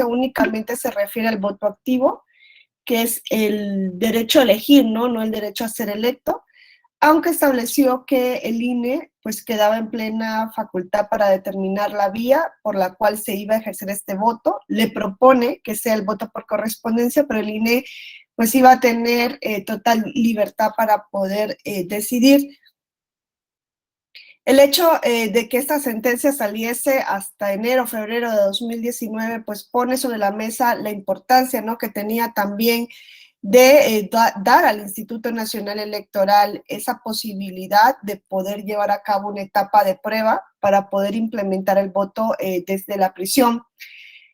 únicamente se refiere al voto activo, que es el derecho a elegir, ¿no? No el derecho a ser electo, aunque estableció que el INE pues quedaba en plena facultad para determinar la vía por la cual se iba a ejercer este voto. Le propone que sea el voto por correspondencia, pero el INE pues iba a tener total libertad para poder decidir. El hecho de que esta sentencia saliese hasta enero, febrero de 2019, pues pone sobre la mesa la importancia, ¿no?, que tenía también de dar al Instituto Nacional Electoral esa posibilidad de poder llevar a cabo una etapa de prueba para poder implementar el voto desde la prisión.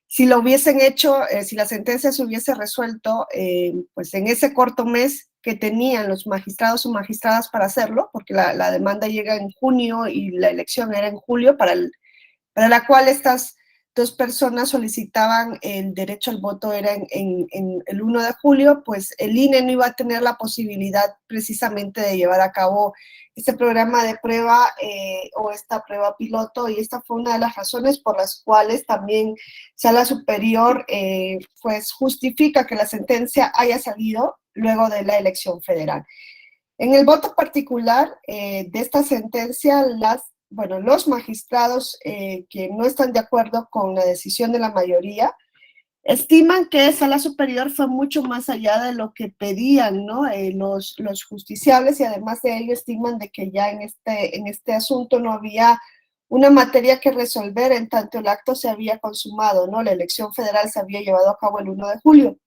Si lo hubiesen hecho, si la sentencia se hubiese resuelto, pues en ese corto mes que tenían los magistrados o magistradas para hacerlo, porque la demanda llega en junio y la elección era en julio, para la cual estas dos personas solicitaban el derecho al voto era en el 1 de julio, pues el INE no iba a tener la posibilidad precisamente de llevar a cabo este programa de prueba o esta prueba piloto, y esta fue una de las razones por las cuales también Sala Superior pues justifica que la sentencia haya salido luego de la elección federal. En el voto particular de esta sentencia, los magistrados que no están de acuerdo con la decisión de la mayoría estiman que Sala Superior fue mucho más allá de lo que pedían, ¿no?, los justiciables, y además de ello estiman de que ya en este asunto no había una materia que resolver en tanto el acto se había consumado, ¿no? La elección federal se había llevado a cabo el 1 de julio.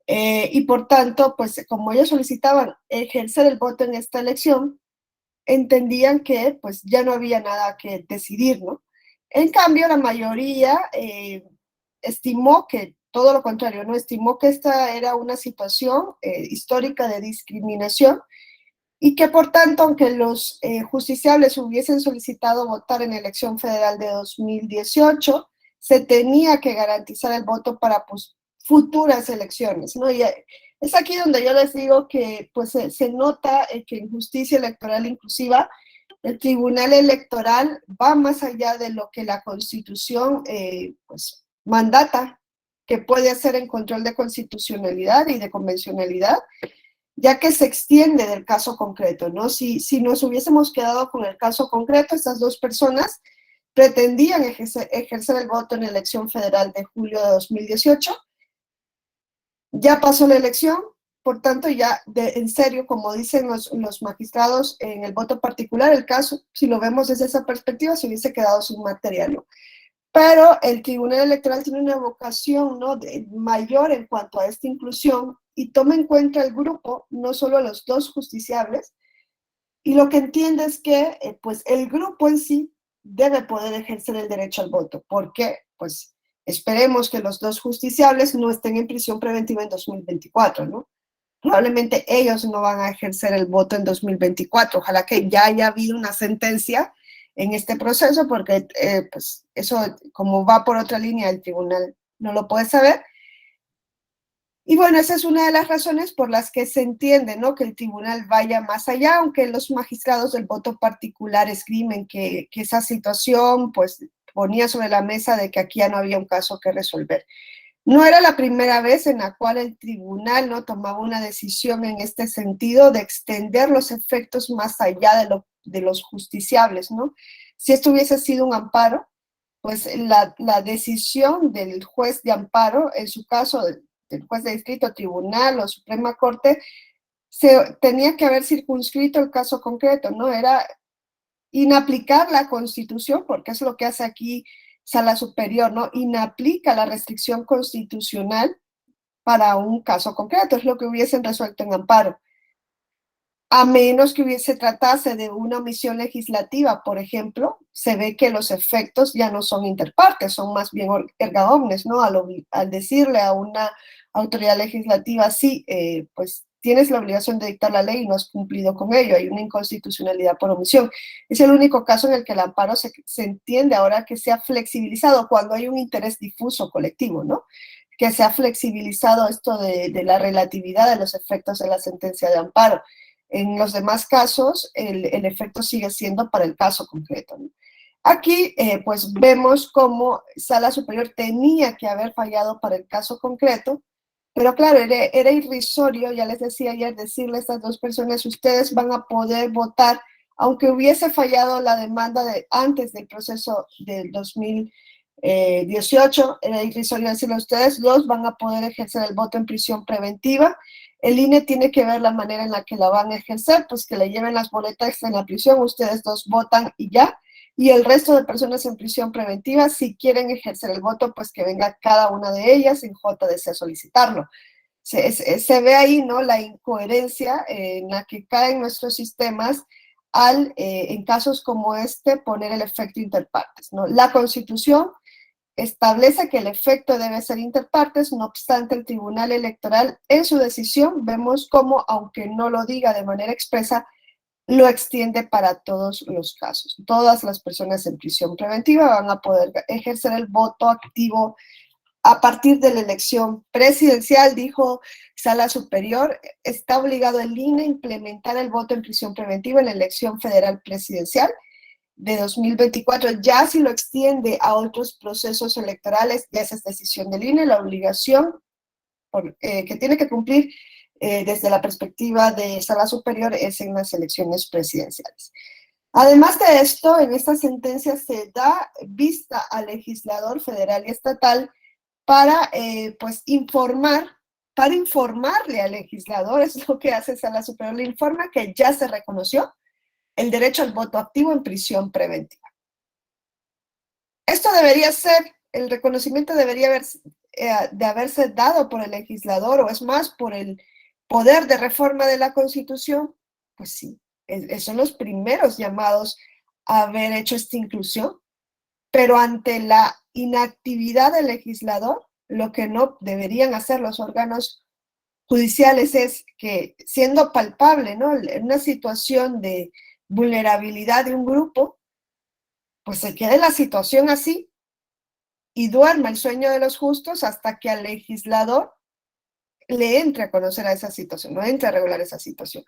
Y por tanto, pues como ellos solicitaban ejercer el voto en esta elección, entendían que pues ya no había nada que decidir, ¿no? En cambio, la mayoría estimó que todo lo contrario, ¿no? Estimó que esta era una situación histórica de discriminación y que por tanto, aunque los justiciables hubiesen solicitado votar en la elección federal de 2018, se tenía que garantizar el voto para pues, futuras elecciones, ¿no? Y es aquí donde yo les digo que pues se nota que en justicia electoral inclusiva el Tribunal Electoral va más allá de lo que la Constitución pues mandata que puede hacer en control de constitucionalidad y de convencionalidad, ya que se extiende del caso concreto, ¿no? Si nos hubiésemos quedado con el caso concreto, estas dos personas pretendían ejercer el voto en la elección federal de julio de 2018, ya pasó la elección, por tanto ya en serio, como dicen los magistrados en el voto particular, el caso, si lo vemos desde esa perspectiva, se hubiese quedado sin material, ¿no? Pero el Tribunal Electoral tiene una vocación, ¿no?, mayor en cuanto a esta inclusión y toma en cuenta el grupo, no solo a los dos justiciables, y lo que entiende es que pues el grupo en sí debe poder ejercer el derecho al voto. ¿Por qué? Pues esperemos que los dos justiciables no estén en prisión preventiva en 2024, ¿no? Probablemente ellos no van a ejercer el voto en 2024. Ojalá que ya haya habido una sentencia en este proceso, porque pues eso, como va por otra línea, el tribunal no lo puede saber. Y bueno, esa es una de las razones por las que se entiende, ¿no?, que el tribunal vaya más allá, aunque los magistrados del voto particular esgrimen que esa situación pues ponía sobre la mesa de que aquí ya no había un caso que resolver. No era la primera vez en la cual el tribunal no tomaba una decisión en este sentido de extender los efectos más allá de los justiciables, ¿no? Si esto hubiese sido un amparo, pues la decisión del juez de amparo, en su caso del juez de distrito, tribunal o Suprema Corte, se tenía que haber circunscrito el caso concreto, ¿no? Era inaplicar la Constitución, porque es lo que hace aquí Sala Superior, ¿no? Inaplica la restricción constitucional para un caso concreto, es lo que hubiesen resuelto en amparo. A menos que hubiese tratase de una omisión legislativa, por ejemplo, se ve que los efectos ya no son interpartes, son más bien erga omnes, ¿no? Al decirle a una autoridad legislativa, sí, pues tienes la obligación de dictar la ley y no has cumplido con ello, hay una inconstitucionalidad por omisión. Es el único caso en el que el amparo se entiende ahora que se ha flexibilizado cuando hay un interés difuso colectivo, ¿no? Que se ha flexibilizado esto de la relatividad de los efectos de la sentencia de amparo. En los demás casos, el efecto sigue siendo para el caso concreto, ¿no? Aquí, pues vemos cómo Sala Superior tenía que haber fallado para el caso concreto, pero claro, era irrisorio, ya les decía ayer, decirle a estas dos personas, ustedes van a poder votar, aunque hubiese fallado la demanda antes del proceso del 2018, era irrisorio decirle a ustedes, dos van a poder ejercer el voto en prisión preventiva. El INE tiene que ver la manera en la que la van a ejercer, pues que le lleven las boletas en la prisión, ustedes dos votan y ya. Y el resto de personas en prisión preventiva, si quieren ejercer el voto, pues que venga cada una de ellas en JDC a solicitarlo. Se ve ahí, ¿no?, la incoherencia en la que caen nuestros sistemas al, en casos como este, poner el efecto interpartes, ¿no? La Constitución establece que el efecto debe ser interpartes, no obstante el Tribunal Electoral en su decisión vemos cómo, aunque no lo diga de manera expresa, lo extiende para todos los casos. Todas las personas en prisión preventiva van a poder ejercer el voto activo a partir de la elección presidencial, dijo Sala Superior. Está obligado el INE a implementar el voto en prisión preventiva en la elección federal presidencial de 2024. Ya si lo extiende a otros procesos electorales, ya esa es decisión del INE, la obligación que tiene que cumplir desde la perspectiva de Sala Superior es en las elecciones presidenciales. Además de esto, en esta sentencia se da vista al legislador federal y estatal para pues para informarle al legislador, es lo que hace Sala Superior, le informa que ya se reconoció el derecho al voto activo en prisión preventiva. Esto debería ser, el reconocimiento debería de haberse dado por el legislador, o es más, por el poder de reforma de la Constitución. Pues sí, son los primeros llamados a haber hecho esta inclusión, pero ante la inactividad del legislador, lo que no deberían hacer los órganos judiciales es que, siendo palpable, ¿no?, en una situación de vulnerabilidad de un grupo, pues se quede la situación así y duerma el sueño de los justos hasta que al legislador le entre a conocer a esa situación, no entre a regular esa situación.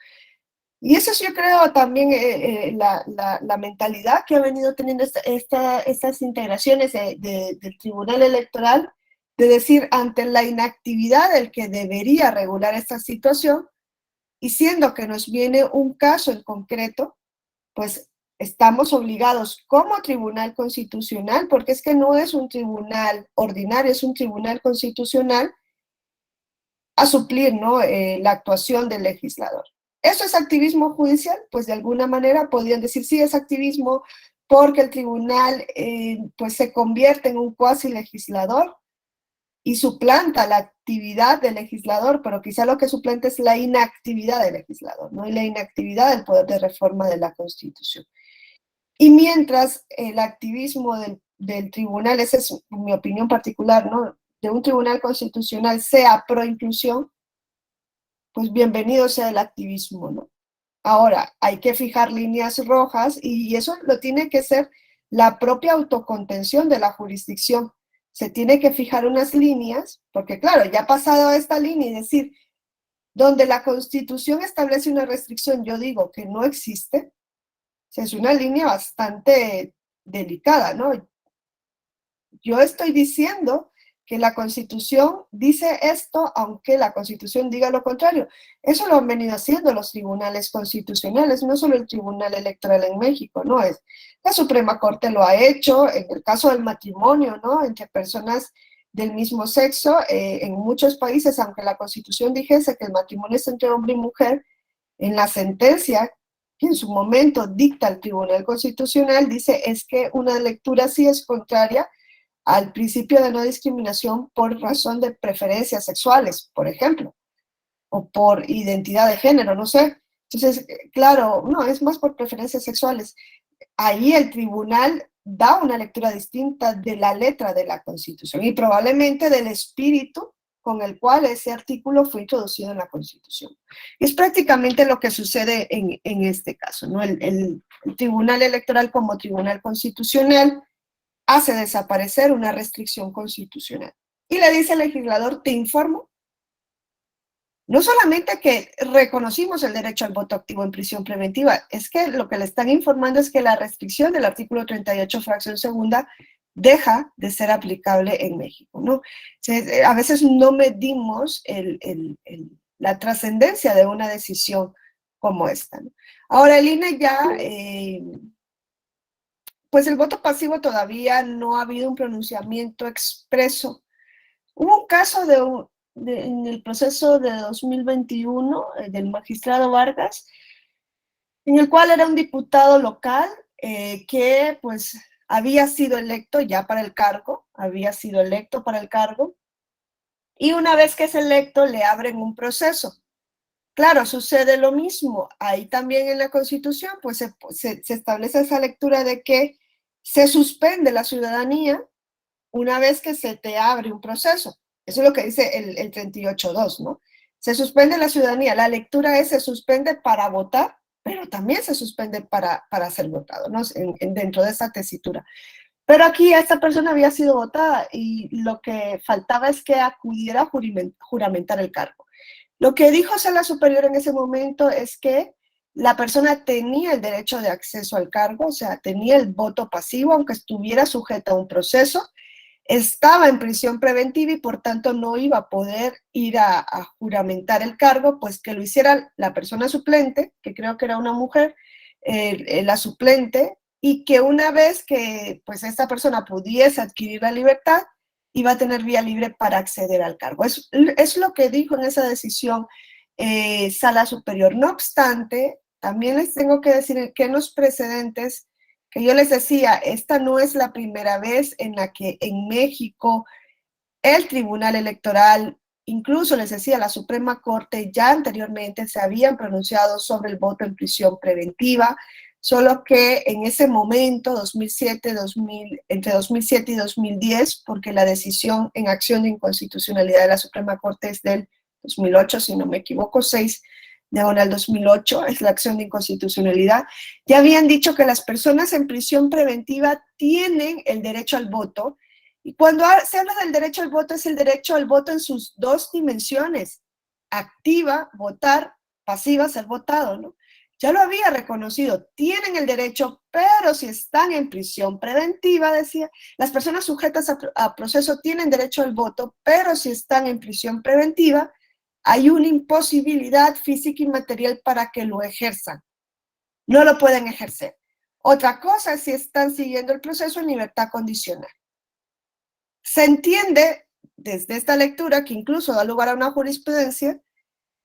Y eso es, yo creo, también la mentalidad que ha venido teniendo estas integraciones del Tribunal Electoral, de decir, ante la inactividad del que debería regular esta situación, y siendo que nos viene un caso en concreto, pues estamos obligados como Tribunal Constitucional, porque es que no es un tribunal ordinario, es un tribunal constitucional, a suplir, ¿no?, la actuación del legislador. ¿Eso es activismo judicial? Pues de alguna manera podrían decir, sí, es activismo porque el tribunal pues se convierte en un cuasi legislador y suplanta la actividad del legislador, pero quizá lo que suplanta es la inactividad del legislador, ¿no?, y la inactividad del poder de reforma de la Constitución. Y mientras el activismo del tribunal, esa es mi opinión particular, ¿no?, de un tribunal constitucional sea pro inclusión, pues bienvenido sea el activismo, ¿no? Ahora, hay que fijar líneas rojas y eso lo tiene que ser la propia autocontención de la jurisdicción. Se tiene que fijar unas líneas, porque claro, ya ha pasado a esta línea y decir, donde la Constitución establece una restricción, yo digo que no existe, es una línea bastante delicada, ¿no? Yo estoy diciendo que la Constitución dice esto, aunque la Constitución diga lo contrario. Eso lo han venido haciendo los tribunales constitucionales, no solo el Tribunal Electoral en México, ¿no? La Suprema Corte lo ha hecho en el caso del matrimonio, ¿no?, entre personas del mismo sexo. En muchos países, aunque la Constitución dijese que el matrimonio es entre hombre y mujer, en la sentencia que en su momento dicta el Tribunal Constitucional, dice es que una lectura así es contraria al principio de no discriminación por razón de preferencias sexuales, por ejemplo, o por identidad de género, no sé. Entonces, claro, no, es más por preferencias sexuales. Ahí el tribunal da una lectura distinta de la letra de la Constitución y probablemente del espíritu con el cual ese artículo fue introducido en la Constitución. Es prácticamente lo que sucede en este caso, ¿no? El Tribunal Electoral como Tribunal Constitucional hace desaparecer una restricción constitucional. Y le dice al legislador, te informo no solamente que reconocimos el derecho al voto activo en prisión preventiva, es que lo que le están informando es que la restricción del artículo 38, fracción segunda, deja de ser aplicable en México, ¿no? A veces no medimos la trascendencia de una decisión como esta, ¿no? Ahora, el INE ya, pues el voto pasivo todavía no ha habido un pronunciamiento expreso. Hubo un caso en el proceso de 2021 del magistrado Vargas, en el cual era un diputado local que pues había sido electo ya para el cargo, y una vez que es electo le abren un proceso. Claro, sucede lo mismo. Ahí también en la Constitución pues se establece esa lectura de que se suspende la ciudadanía una vez que se te abre un proceso. Eso es lo que dice el 38.2, ¿no? Se suspende la ciudadanía. La lectura es: se suspende para votar, pero también se suspende para ser votado, ¿no? Dentro de esa tesitura. Pero aquí esta persona había sido votada y lo que faltaba es que acudiera a juramentar el cargo. Lo que dijo Sala Superior en ese momento es que la persona tenía el derecho de acceso al cargo, o sea, tenía el voto pasivo, aunque estuviera sujeta a un proceso, estaba en prisión preventiva y por tanto no iba a poder ir a juramentar el cargo, pues que lo hiciera la persona suplente, que creo que era una mujer, la suplente, y que una vez que pues esta persona pudiese adquirir la libertad, iba a tener vía libre para acceder al cargo. Es lo que dijo en esa decisión Sala Superior. No obstante, también les tengo que decir que en los precedentes que yo les decía, esta no es la primera vez en la que en México el Tribunal Electoral, incluso les decía, la Suprema Corte ya anteriormente se habían pronunciado sobre el voto en prisión preventiva, solo que en ese momento, entre 2007 y 2010, porque la decisión en acción de inconstitucionalidad de la Suprema Corte es del 2008, si no me equivoco, 6/2008, es la acción de inconstitucionalidad, ya habían dicho que las personas en prisión preventiva tienen el derecho al voto, y cuando se habla del derecho al voto, es el derecho al voto en sus dos dimensiones: activa, votar; pasiva, ser votado, ¿no? Ya lo había reconocido, tienen el derecho, pero si están en prisión preventiva, decía, las personas sujetas a proceso tienen derecho al voto, pero si están en prisión preventiva, hay una imposibilidad física y material para que lo ejerzan. No lo pueden ejercer. Otra cosa es si están siguiendo el proceso en libertad condicional. Se entiende desde esta lectura, que incluso da lugar a una jurisprudencia,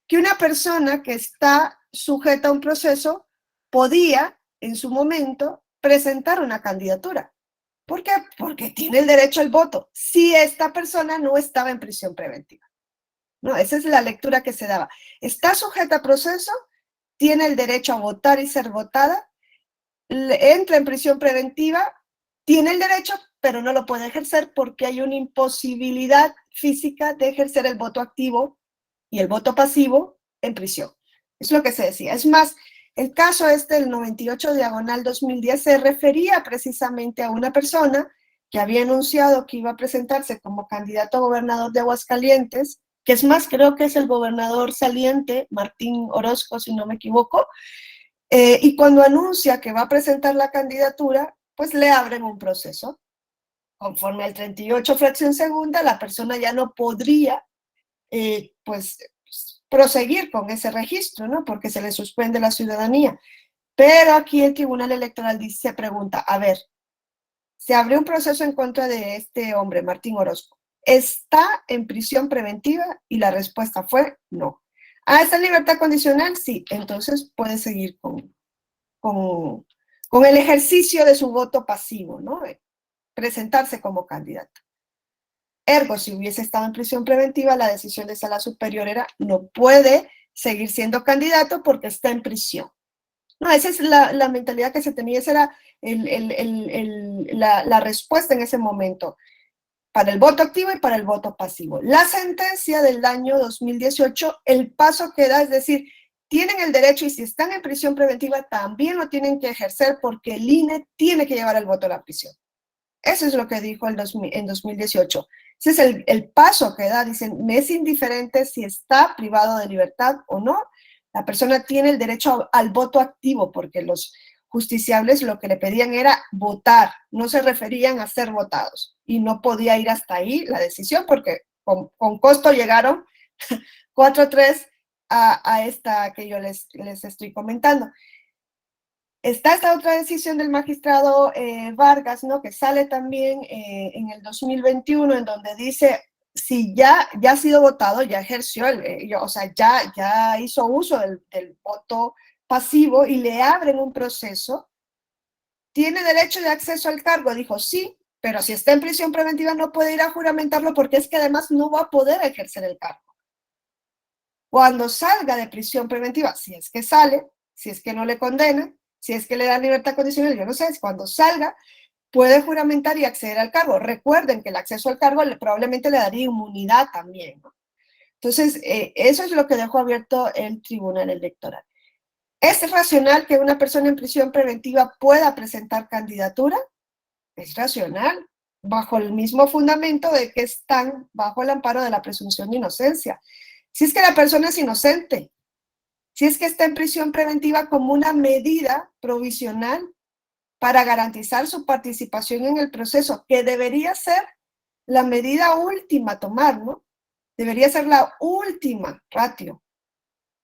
que una persona que está sujeta a un proceso podía, en su momento, presentar una candidatura. ¿Por qué? Porque tiene el derecho al voto, si esta persona no estaba en prisión preventiva. No, esa es la lectura que se daba. Está sujeta a proceso, tiene el derecho a votar y ser votada, entra en prisión preventiva, tiene el derecho, pero no lo puede ejercer porque hay una imposibilidad física de ejercer el voto activo y el voto pasivo en prisión. Es lo que se decía. Es más, el caso el 98/2010, se refería precisamente a una persona que había anunciado que iba a presentarse como candidato a gobernador de Aguascalientes, que es más, creo que es el gobernador saliente, Martín Orozco, si no me equivoco, y cuando anuncia que va a presentar la candidatura, pues le abren un proceso. Conforme al 38, fracción segunda, la persona ya no podría, pues, proseguir con ese registro, ¿no? Porque se le suspende la ciudadanía. Pero aquí el Tribunal Electoral se pregunta, a ver, se abrió un proceso en contra de este hombre, Martín Orozco. ¿Está en prisión preventiva? Y la respuesta fue no. ¿Está en libertad condicional? Sí. Entonces puede seguir con el ejercicio de su voto pasivo, ¿no? Presentarse como candidato. Ergo, si hubiese estado en prisión preventiva, la decisión de Sala Superior era: no puede seguir siendo candidato porque está en prisión. No, esa es la mentalidad que se tenía, esa era la respuesta en ese momento para el voto activo y para el voto pasivo. La sentencia del año 2018, el paso que da, es decir, tienen el derecho, y si están en prisión preventiva también lo tienen que ejercer, porque el INE tiene que llevar el voto a la prisión. Eso es lo que dijo en 2018. Ese es el paso que da. Dicen, me es indiferente si está privado de libertad o no. La persona tiene el derecho al voto activo, porque los justiciables lo que le pedían era votar, no se referían a ser votados. Y no podía ir hasta ahí la decisión, porque con costo llegaron 4-3 a esta que yo les estoy comentando. Está esta otra decisión del magistrado Vargas, ¿no? Que sale también en el 2021, en donde dice, si ya ha sido votado, ya ejerció, o sea, ya hizo uso del voto pasivo y le abren un proceso, ¿tiene derecho de acceso al cargo? Dijo, sí, pero si está en prisión preventiva no puede ir a juramentarlo porque es que además no va a poder ejercer el cargo. Cuando salga de prisión preventiva, si es que sale, si es que no le condenan, si es que le dan libertad condicional, yo no sé, cuando salga, puede juramentar y acceder al cargo. Recuerden que el acceso al cargo probablemente le daría inmunidad también, ¿no? Entonces, eso es lo que dejó abierto el Tribunal Electoral. ¿Es racional que una persona en prisión preventiva pueda presentar candidatura? Es racional, bajo el mismo fundamento de que están bajo el amparo de la presunción de inocencia. Si es que la persona es inocente, si es que está en prisión preventiva como una medida provisional para garantizar su participación en el proceso, que debería ser la medida última a tomar, ¿no? Debería ser la última ratio.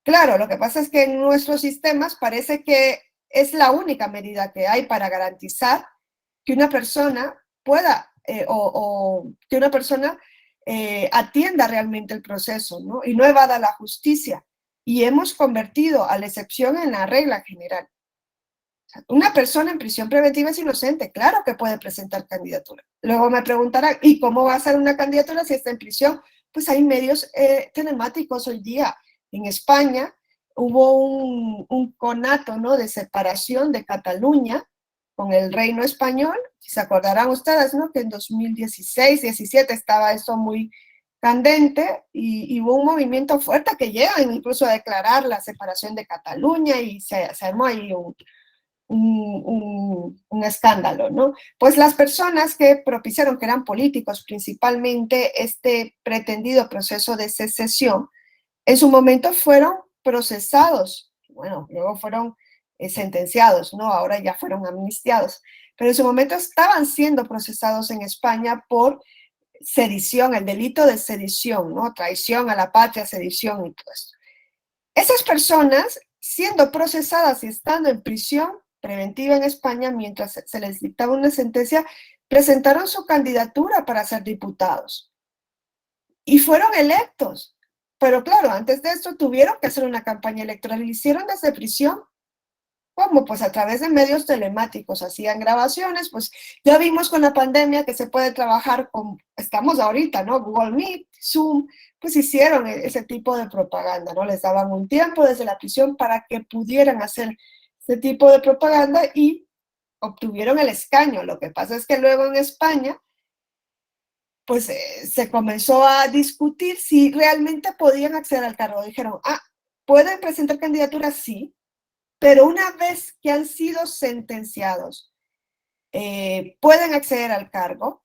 Claro, lo que pasa es que en nuestros sistemas parece que es la única medida que hay para garantizar que una persona pueda o que una persona atienda realmente el proceso, ¿no? Y no evada la justicia. Y hemos convertido a la excepción en la regla general. O sea, una persona en prisión preventiva es inocente, claro que puede presentar candidatura. Luego me preguntarán, ¿y cómo va a ser una candidatura si está en prisión? Pues hay medios telemáticos hoy día. En España hubo un conato, ¿no?, de separación de Cataluña con el reino español. Si se acordarán ustedes, ¿no?, que en 2016-17 estaba eso muy candente y hubo un movimiento fuerte que llegan incluso a declarar la separación de Cataluña y se armó ahí un escándalo, ¿no? Pues las personas que propiciaron, que eran políticos principalmente, este pretendido proceso de secesión, en su momento fueron procesados, bueno, luego fueron sentenciados, ¿no? Ahora ya fueron amnistiados, pero en su momento estaban siendo procesados en España por sedición, el delito de sedición, ¿no? Traición a la patria, sedición y todo esto. Esas personas, siendo procesadas y estando en prisión preventiva en España, mientras se les dictaba una sentencia, presentaron su candidatura para ser diputados y fueron electos. Pero claro, antes de esto tuvieron que hacer una campaña electoral y lo hicieron desde prisión. ¿Cómo? Pues a través de medios telemáticos, hacían grabaciones, pues ya vimos con la pandemia que se puede trabajar con, estamos ahorita, ¿no? Google Meet, Zoom, pues hicieron ese tipo de propaganda, ¿no? Les daban un tiempo desde la prisión para que pudieran hacer ese tipo de propaganda y obtuvieron el escaño. Lo que pasa es que luego en España, pues se comenzó a discutir si realmente podían acceder al cargo. Dijeron, ¿pueden presentar candidaturas? Sí, pero una vez que han sido sentenciados, pueden acceder al cargo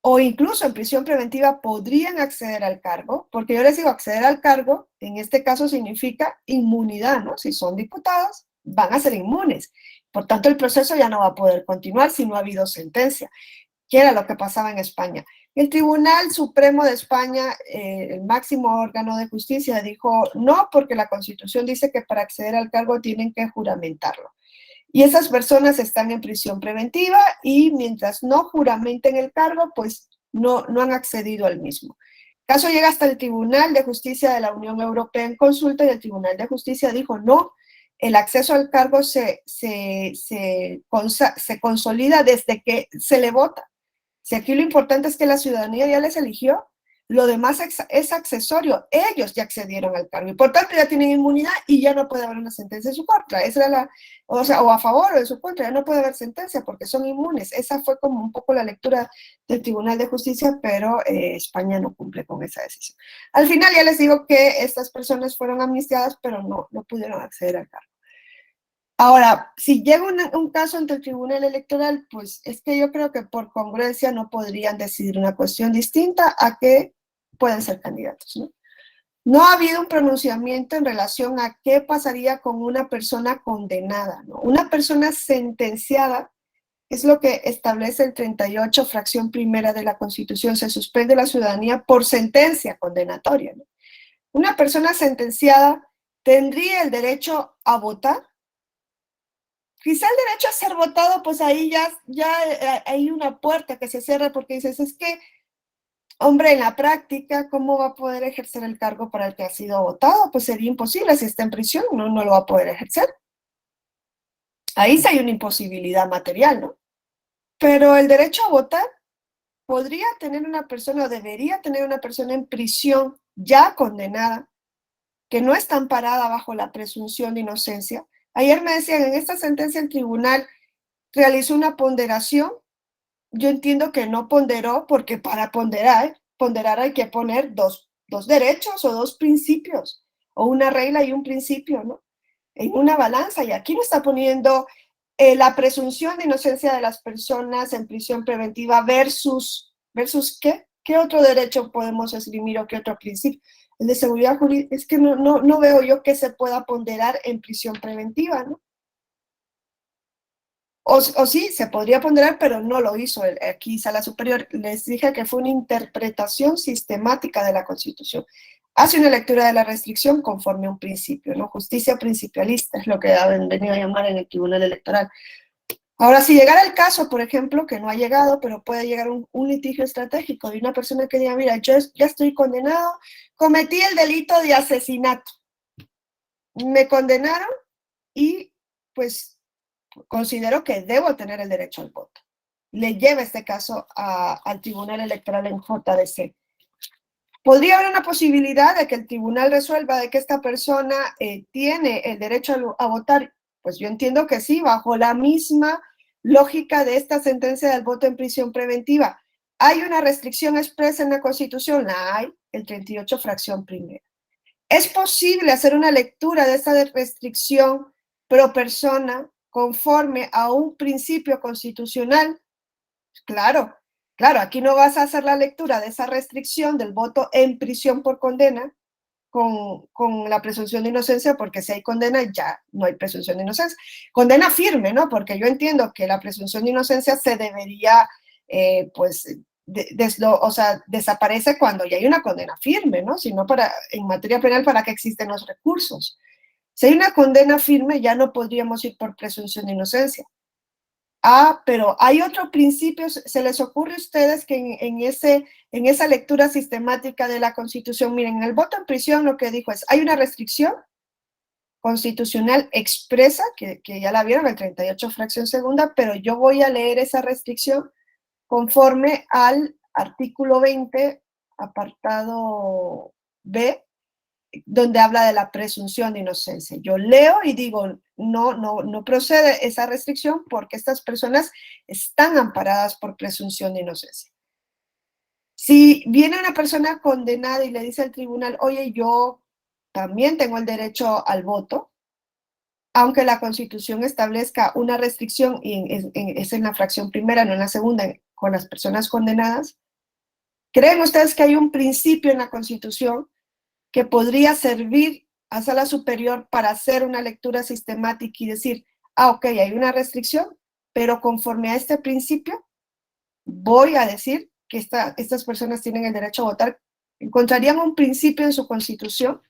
o incluso en prisión preventiva podrían acceder al cargo, porque yo les digo, acceder al cargo, en este caso significa inmunidad, ¿no? Si son diputados, van a ser inmunes. Por tanto, el proceso ya no va a poder continuar si no ha habido sentencia, que era lo que pasaba en España. El Tribunal Supremo de España, el máximo órgano de justicia, dijo no, porque la Constitución dice que para acceder al cargo tienen que juramentarlo. Y esas personas están en prisión preventiva y mientras no juramenten el cargo, pues no han accedido al mismo. El caso llega hasta el Tribunal de Justicia de la Unión Europea en consulta y el Tribunal de Justicia dijo no, el acceso al cargo se consolida desde que se le vota. Si aquí lo importante es que la ciudadanía ya les eligió, lo demás es accesorio. Ellos ya accedieron al cargo y por tanto ya tienen inmunidad y ya no puede haber una sentencia en su contra. Esa era o a favor o en su contra, ya no puede haber sentencia porque son inmunes. Esa fue como un poco la lectura del Tribunal de Justicia, pero España no cumple con esa decisión. Al final ya les digo que estas personas fueron amnistiadas, pero no pudieron acceder al cargo. Ahora, si llega un caso ante el Tribunal Electoral, pues es que yo creo que por congruencia no podrían decidir una cuestión distinta a que pueden ser candidatos, ¿no? No ha habido un pronunciamiento en relación a qué pasaría con una persona condenada, ¿no? Una persona sentenciada es lo que establece el 38, fracción primera de la Constitución. Se suspende la ciudadanía por sentencia condenatoria, ¿no? Una persona sentenciada tendría el derecho a votar. Quizá el derecho a ser votado, pues ahí ya hay una puerta que se cierra porque dices, es que, hombre, en la práctica, ¿cómo va a poder ejercer el cargo para el que ha sido votado? Pues sería imposible, si está en prisión, no lo va a poder ejercer. Ahí sí hay una imposibilidad material, ¿no? Pero el derecho a votar podría tener una persona o debería tener una persona en prisión ya condenada, que no está amparada bajo la presunción de inocencia. Ayer me decían, en esta sentencia el tribunal realizó una ponderación. Yo entiendo que no ponderó, porque para ponderar hay que poner dos derechos o dos principios, o una regla y un principio, ¿no? En una balanza, y aquí no está poniendo la presunción de inocencia de las personas en prisión preventiva versus ¿qué otro derecho podemos esgrimir o qué otro principio? El de seguridad jurídica, es que no veo yo que se pueda ponderar en prisión preventiva, ¿no? O sí, se podría ponderar, pero no lo hizo aquí Sala Superior. Les dije que fue una interpretación sistemática de la Constitución. Hace una lectura de la restricción conforme a un principio, ¿no? Justicia principialista es lo que han venido a llamar en el Tribunal Electoral. Ahora, si llegara el caso, por ejemplo, que no ha llegado, pero puede llegar un litigio estratégico de una persona que diga, mira, yo ya estoy condenado, cometí el delito de asesinato, me condenaron y pues considero que debo tener el derecho al voto. Le lleva este caso al Tribunal Electoral en JDC. ¿Podría haber una posibilidad de que el tribunal resuelva de que esta persona tiene el derecho a votar? Pues yo entiendo que sí, bajo la misma lógica de esta sentencia del voto en prisión preventiva. ¿Hay una restricción expresa en la Constitución? La hay, el 38, fracción primera. ¿Es posible hacer una lectura de esta restricción pro persona conforme a un principio constitucional? Claro, claro, aquí no vas a hacer la lectura de esa restricción del voto en prisión por condena con la presunción de inocencia, porque si hay condena ya no hay presunción de inocencia. Condena firme, ¿no? Porque yo entiendo que la presunción de inocencia se debería, pues, o sea, desaparece cuando ya hay una condena firme, ¿no? Si no, en materia penal, ¿para qué existen los recursos? Si hay una condena firme, ya no podríamos ir por presunción de inocencia. Ah, pero hay otro principio, ¿se les ocurre a ustedes que en esa lectura sistemática de la Constitución, miren, el voto en prisión lo que dijo es, hay una restricción constitucional expresa, que ya la vieron, el 38, fracción segunda, pero yo voy a leer esa restricción conforme al artículo 20, apartado B, donde habla de la presunción de inocencia. Yo leo y digo, no procede esa restricción porque estas personas están amparadas por presunción de inocencia. Si viene una persona condenada y le dice al tribunal, oye, yo también tengo el derecho al voto, aunque la Constitución establezca una restricción, y es en la fracción primera, no en la segunda, con las personas condenadas, ¿creen ustedes que hay un principio en la Constitución que podría servir a Sala Superior para hacer una lectura sistemática y decir, ok, hay una restricción, pero conforme a este principio, voy a decir que estas personas tienen el derecho a votar? ¿Encontrarían un principio en su Constitución?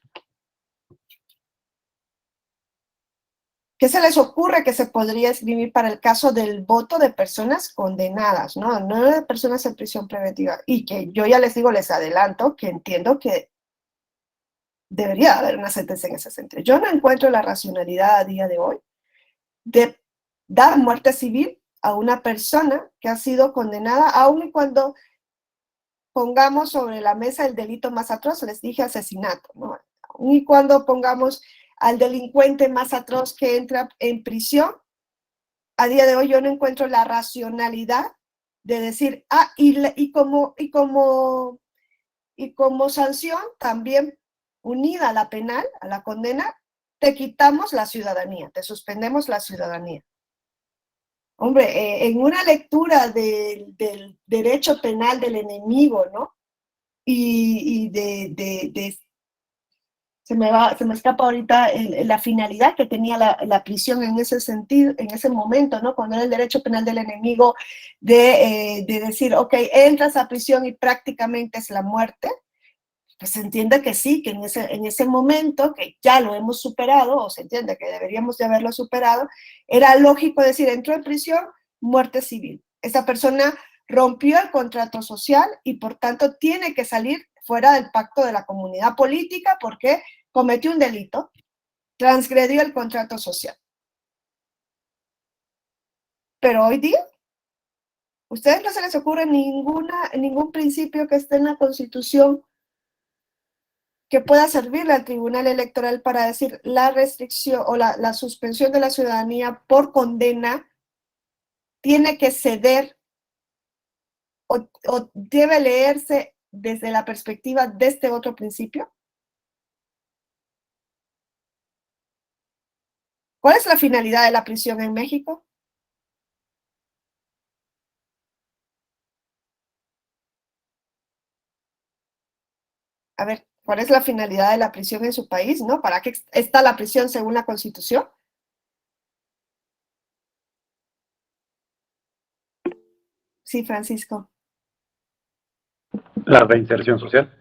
¿Qué se les ocurre que se podría escribir para el caso del voto de personas condenadas, no de personas en prisión preventiva? Y que yo ya les digo, les adelanto, que entiendo que debería haber una sentencia en ese sentido. Yo no encuentro la racionalidad a día de hoy de dar muerte civil a una persona que ha sido condenada, aun y cuando pongamos sobre la mesa el delito más atroz, les dije asesinato, ¿no? Aun y cuando pongamos al delincuente más atroz que entra en prisión, a día de hoy yo no encuentro la racionalidad de decir, y como sanción también unida a la penal, a la condena, te quitamos la ciudadanía, te suspendemos la ciudadanía. Hombre, en una lectura del derecho penal del enemigo, ¿no? Y se me escapa ahorita la finalidad que tenía la prisión en ese sentido, en ese momento, ¿no? Cuando era el derecho penal del enemigo de decir, ok, entras a prisión y prácticamente es la muerte, pues se entiende que sí, que en ese momento, que ya lo hemos superado, o se entiende que deberíamos de haberlo superado, era lógico decir, entró en prisión, muerte civil. Esa persona rompió el contrato social y por tanto tiene que salir fuera del pacto de la comunidad política porque cometió un delito, transgredió el contrato social. Pero hoy día, ¿a ustedes no se les ocurre ningún principio que esté en la Constitución que pueda servirle al Tribunal Electoral para decir la restricción o la suspensión de la ciudadanía por condena tiene que ceder o debe leerse desde la perspectiva de este otro principio? ¿Cuál es la finalidad de la prisión en México? A ver, ¿cuál es la finalidad de la prisión en su país, no? ¿Para qué está la prisión según la Constitución? Sí, Francisco. La reinserción social.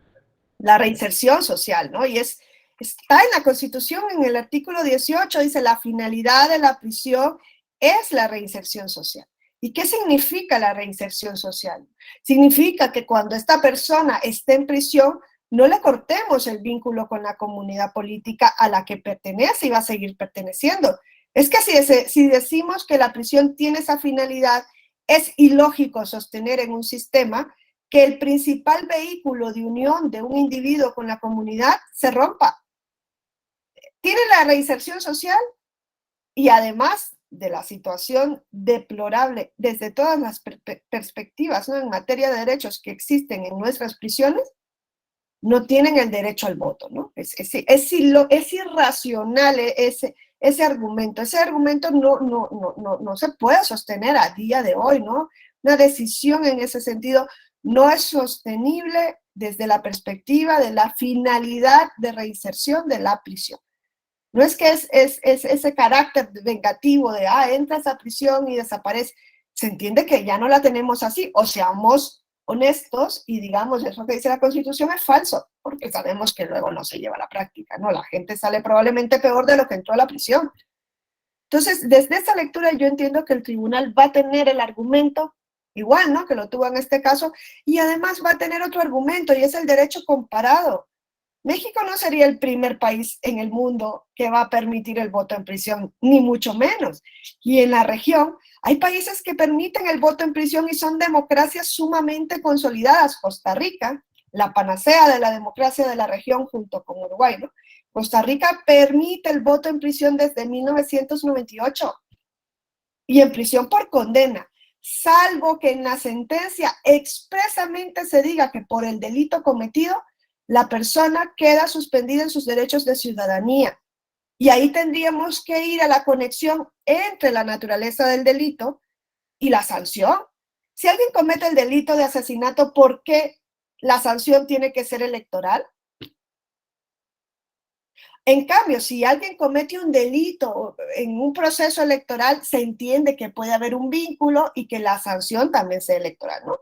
La reinserción social, ¿no? Y está en la Constitución, en el artículo 18, dice, la finalidad de la prisión es la reinserción social. ¿Y qué significa la reinserción social? Significa que cuando esta persona esté en prisión, no le cortemos el vínculo con la comunidad política a la que pertenece y va a seguir perteneciendo. Es que si decimos que la prisión tiene esa finalidad, es ilógico sostener en un sistema que el principal vehículo de unión de un individuo con la comunidad se rompa. Tiene la reinserción social y además de la situación deplorable desde todas las perspectivas, ¿no? En materia de derechos que existen en nuestras prisiones, no tienen el derecho al voto, ¿no? Es irracional ese argumento. Ese argumento no se puede sostener a día de hoy, ¿no? Una decisión en ese sentido no es sostenible desde la perspectiva de la finalidad de reinserción de la prisión. No es que es ese carácter vengativo de, entras a prisión y desaparece. Se entiende que ya no la tenemos así, o seamos honestos y digamos, eso que dice la Constitución es falso, porque sabemos que luego no se lleva a la práctica, ¿no? La gente sale probablemente peor de lo que entró a la prisión. Entonces, desde esa lectura yo entiendo que el tribunal va a tener el argumento, igual, ¿no? Que lo tuvo en este caso, y además va a tener otro argumento, y es el derecho comparado. México no sería el primer país en el mundo que va a permitir el voto en prisión, ni mucho menos. Y en la región hay países que permiten el voto en prisión y son democracias sumamente consolidadas. Costa Rica, la panacea de la democracia de la región junto con Uruguay, ¿no? Costa Rica permite el voto en prisión desde 1998 y en prisión por condena, salvo que en la sentencia expresamente se diga que por el delito cometido la persona queda suspendida en sus derechos de ciudadanía. Y ahí tendríamos que ir a la conexión entre la naturaleza del delito y la sanción. Si alguien comete el delito de asesinato, ¿por qué la sanción tiene que ser electoral? En cambio, si alguien comete un delito en un proceso electoral, se entiende que puede haber un vínculo y que la sanción también sea electoral, ¿no?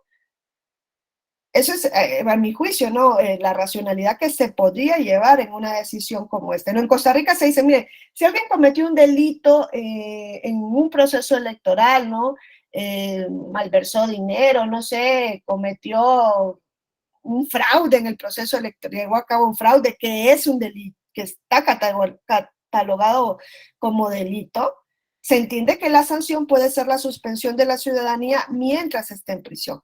Eso es, a mi juicio, ¿no? La racionalidad que se podría llevar en una decisión como esta. ¿No? En Costa Rica se dice, mire, si alguien cometió un delito en un proceso electoral, ¿no? Malversó dinero, no sé, cometió un fraude en el proceso electoral, llevó a cabo un fraude que es un delito, que está catalogado como delito, se entiende que la sanción puede ser la suspensión de la ciudadanía mientras esté en prisión.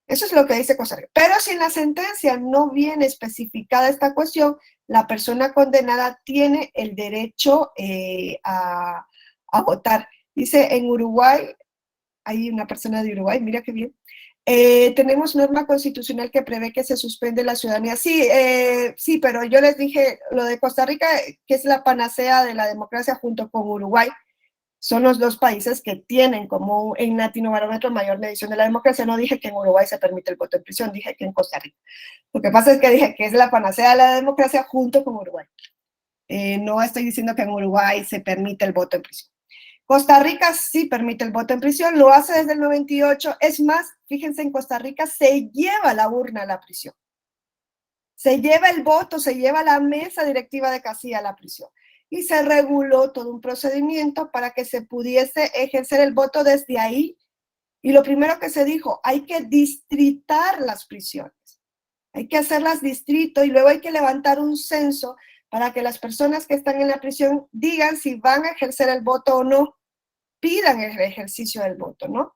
Eso es lo que dice Costa Rica. Pero si en la sentencia no viene especificada esta cuestión, la persona condenada tiene el derecho a votar. Dice, en Uruguay, hay una persona de Uruguay, mira qué bien, Tenemos norma constitucional que prevé que se suspende la ciudadanía. Sí, sí, pero yo les dije lo de Costa Rica, que es la panacea de la democracia junto con Uruguay. Son los dos países que tienen como en Latinobarómetro mayor medición de la democracia. No dije que en Uruguay se permite el voto en prisión, dije que en Costa Rica. Lo que pasa es que dije que es la panacea de la democracia junto con Uruguay. No estoy diciendo que en Uruguay se permite el voto en prisión. Costa Rica sí permite el voto en prisión, lo hace desde el 98. Es más, fíjense, en Costa Rica se lleva la urna a la prisión. Se lleva el voto, se lleva la mesa directiva de casilla a la prisión. Y se reguló todo un procedimiento para que se pudiese ejercer el voto desde ahí. Y lo primero que se dijo, hay que distritar las prisiones. Hay que hacerlas distrito y luego hay que levantar un censo para que las personas que están en la prisión digan si van a ejercer el voto o no, pidan el ejercicio del voto, ¿no?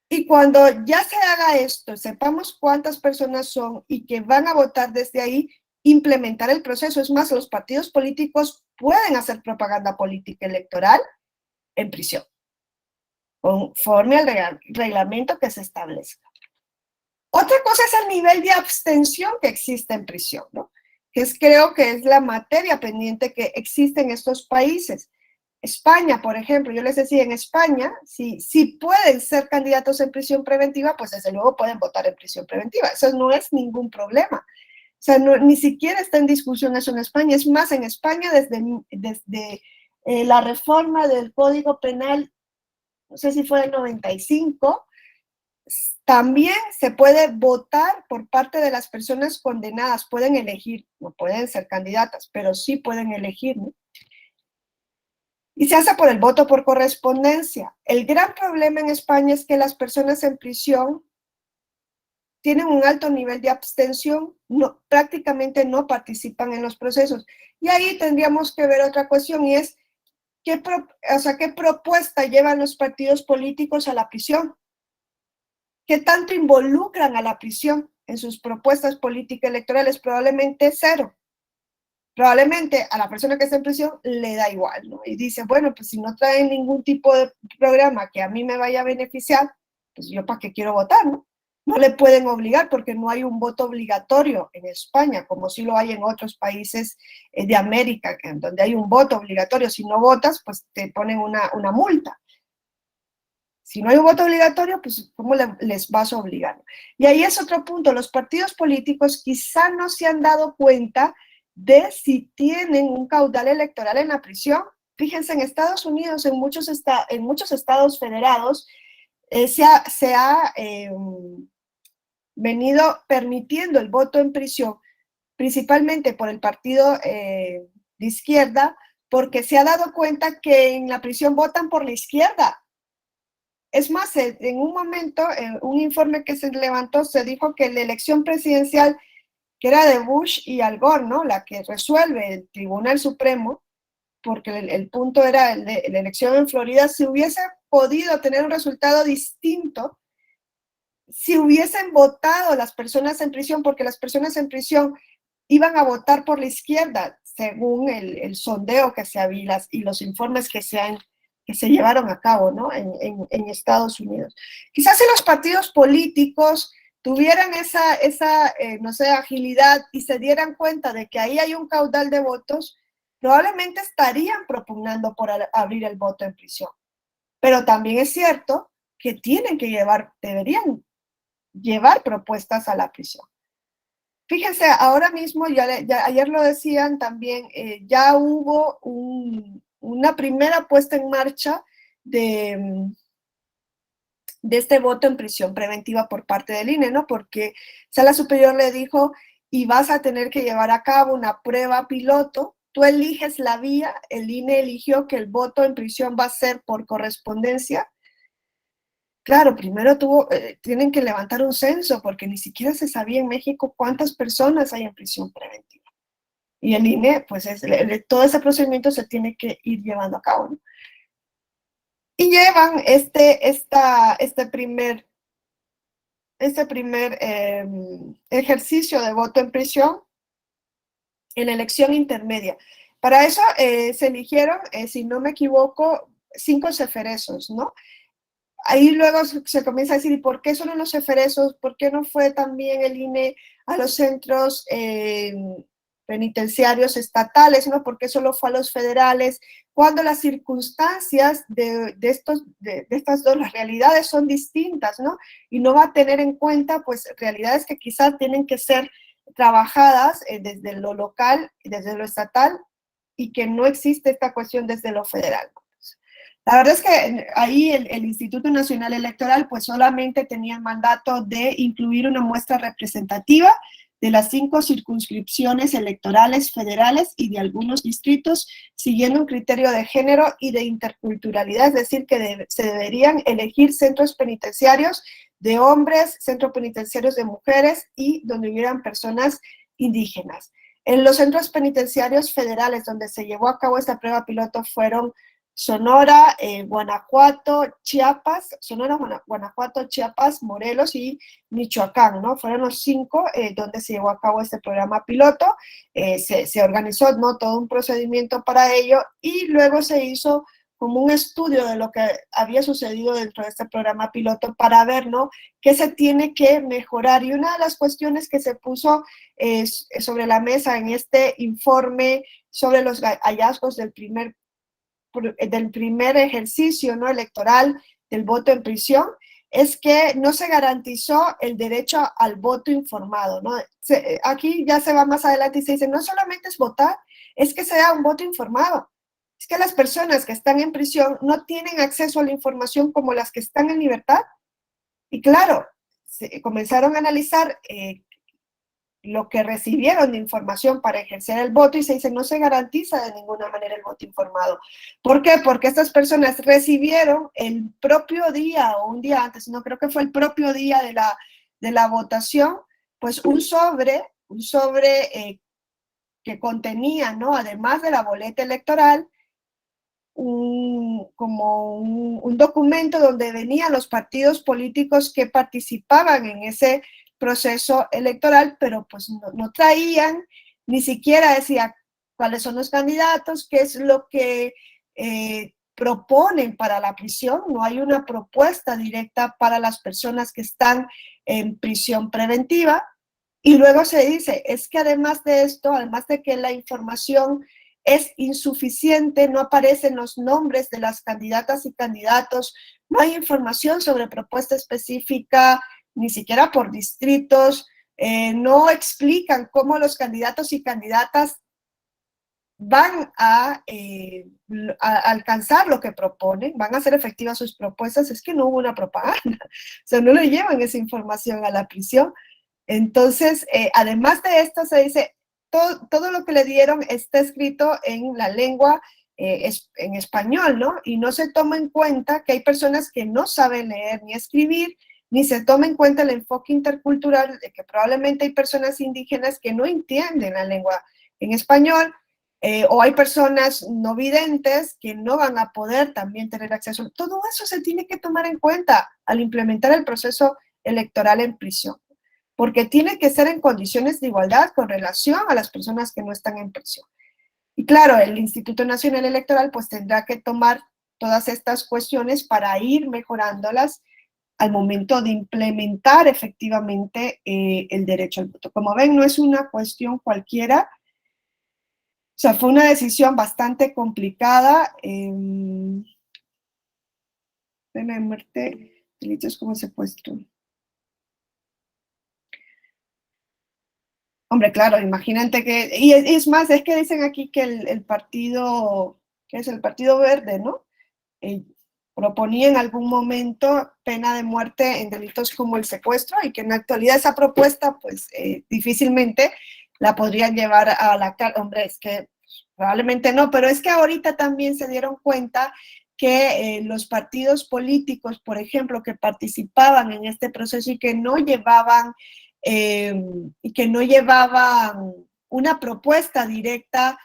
Y cuando ya se haga esto, sepamos cuántas personas son y que van a votar desde ahí, implementar el proceso. Es más, los partidos políticos pueden hacer propaganda política electoral en prisión, conforme al reglamento que se establezca. Otra cosa es el nivel de abstención que existe en prisión, ¿no? Creo que es la materia pendiente que existe en estos países. España, por ejemplo, yo les decía, en España, si pueden ser candidatos en prisión preventiva, pues desde luego pueden votar en prisión preventiva. Eso no es ningún problema. O sea, ni siquiera está en discusión eso en España. Es más, en España, desde la reforma del Código Penal, no sé si fue del 95, también se puede votar por parte de las personas condenadas. Pueden elegir, no pueden ser candidatas, pero sí pueden elegir, ¿no? Y se hace por el voto por correspondencia. El gran problema en España es que las personas en prisión tienen un alto nivel de abstención, prácticamente no participan en los procesos. Y ahí tendríamos que ver otra cuestión y es qué propuesta llevan los partidos políticos a la prisión, qué tanto involucran a la prisión en sus propuestas políticas electorales. Probablemente cero. Probablemente a la persona que está en prisión le da igual, ¿no? Y dice, bueno, pues si no traen ningún tipo de programa que a mí me vaya a beneficiar, pues yo para qué quiero votar, ¿no? No le pueden obligar porque no hay un voto obligatorio en España, como sí lo hay en otros países de América, en donde hay un voto obligatorio. Si no votas, pues te ponen una multa. Si no hay un voto obligatorio, pues ¿cómo les vas a obligar? Y ahí es otro punto. Los partidos políticos quizá no se han dado cuenta de si tienen un caudal electoral en la prisión. Fíjense, en Estados Unidos, en muchos estados federados, se ha venido permitiendo el voto en prisión, principalmente por el partido de izquierda, porque se ha dado cuenta que en la prisión votan por la izquierda. Es más, en un momento, en un informe que se levantó, se dijo que la elección presidencial, que era de Bush y Al Gore, ¿no? La que resuelve el Tribunal Supremo, porque el punto era la elección en Florida, si hubiese podido tener un resultado distinto, si hubiesen votado las personas en prisión, porque las personas en prisión iban a votar por la izquierda, según el sondeo que se había y los informes que se llevaron a cabo, ¿no? en Estados Unidos. Quizás si los partidos políticos tuvieran esa no sé, agilidad y se dieran cuenta de que ahí hay un caudal de votos, probablemente estarían propugnando por abrir el voto en prisión. Pero también es cierto que deberían llevar propuestas a la prisión. Fíjense, ahora mismo, ayer lo decían también, ya hubo una primera puesta en marcha de este voto en prisión preventiva por parte del INE, ¿no? Porque Sala Superior le dijo, y vas a tener que llevar a cabo una prueba piloto, tú eliges la vía, el INE eligió que el voto en prisión va a ser por correspondencia. Claro, primero tienen que levantar un censo porque ni siquiera se sabía en México cuántas personas hay en prisión preventiva. Y el INE, pues todo ese procedimiento se tiene que ir llevando a cabo, ¿no? Y llevan este primer ejercicio de voto en prisión en elección intermedia. Para eso se eligieron, si no me equivoco, 5 ceferesos, ¿no? ahí luego se comienza a decir, ¿y por qué solo los eferesos? ¿Por qué no fue también el INE a los centros penitenciarios estatales? ¿No? ¿Por qué solo fue a los federales? Cuando las circunstancias de estas dos, las realidades son distintas, ¿no? Y no va a tener en cuenta, pues, realidades que quizás tienen que ser trabajadas desde lo local, desde lo estatal, y que no existe esta cuestión desde lo federal. La verdad es que ahí el Instituto Nacional Electoral pues solamente tenía el mandato de incluir una muestra representativa de las 5 circunscripciones electorales federales y de algunos distritos, siguiendo un criterio de género y de interculturalidad, es decir, que se deberían elegir centros penitenciarios de hombres, centros penitenciarios de mujeres y donde hubieran personas indígenas. En los centros penitenciarios federales donde se llevó a cabo esta prueba piloto fueron Sonora, Guanajuato, Chiapas, Sonora, Guanajuato, Chiapas, Morelos y Michoacán, ¿no? Fueron los 5 donde se llevó a cabo este programa piloto. Se organizó, ¿no?, todo un procedimiento para ello y luego se hizo como un estudio de lo que había sucedido dentro de este programa piloto para ver, ¿no?, qué se tiene que mejorar. Y una de las cuestiones que se puso sobre la mesa en este informe sobre los hallazgos del primer ejercicio, ¿no?, electoral del voto en prisión, es que no se garantizó el derecho al voto informado, ¿no? Aquí ya se va más adelante y se dice, no solamente es votar, es que sea un voto informado. Es que las personas que están en prisión no tienen acceso a la información como las que están en libertad. Y claro, comenzaron a analizar lo que recibieron de información para ejercer el voto y se dice no se garantiza de ninguna manera el voto informado. ¿Por qué? Porque estas personas recibieron el propio día o un día antes, no creo que fue el propio día de la votación, pues un sobre que contenía, ¿no?, además de la boleta electoral, un documento donde venían los partidos políticos que participaban en ese proceso electoral, pero pues no traían, ni siquiera decía cuáles son los candidatos, qué es lo que proponen para la prisión. No hay una propuesta directa para las personas que están en prisión preventiva. Y luego se dice, es que además de esto, además de que la información es insuficiente, no aparecen los nombres de las candidatas y candidatos, no hay información sobre propuesta específica, ni siquiera por distritos, no explican cómo los candidatos y candidatas van a alcanzar lo que proponen, van a hacer efectivas sus propuestas. Es que no hubo una propaganda, o sea, no le llevan esa información a la prisión. Entonces, además de esto, se dice, todo lo que le dieron está escrito en la lengua, en español, ¿no? Y no se toma en cuenta que hay personas que no saben leer ni escribir, ni se toma en cuenta el enfoque intercultural de que probablemente hay personas indígenas que no entienden la lengua en español, o hay personas no videntes que no van a poder también tener acceso. Todo eso se tiene que tomar en cuenta al implementar el proceso electoral en prisión, porque tiene que ser en condiciones de igualdad con relación a las personas que no están en prisión. Y claro, el Instituto Nacional Electoral pues tendrá que tomar todas estas cuestiones para ir mejorándolas al momento de implementar efectivamente el derecho al voto. Como ven, no es una cuestión cualquiera, o sea, fue una decisión bastante complicada. Pena de muerte, delitos como secuestro. Hombre, claro, imagínate que, y es más, es que dicen aquí que el partido, que es el Partido Verde, ¿no? Eh, proponía en algún momento pena de muerte en delitos como el secuestro y que en la actualidad esa propuesta, pues difícilmente la podrían llevar a la cárcel. Hombre, es que probablemente no, pero es que ahorita también se dieron cuenta que los partidos políticos, por ejemplo, que participaban en este proceso y que no llevaban una propuesta directa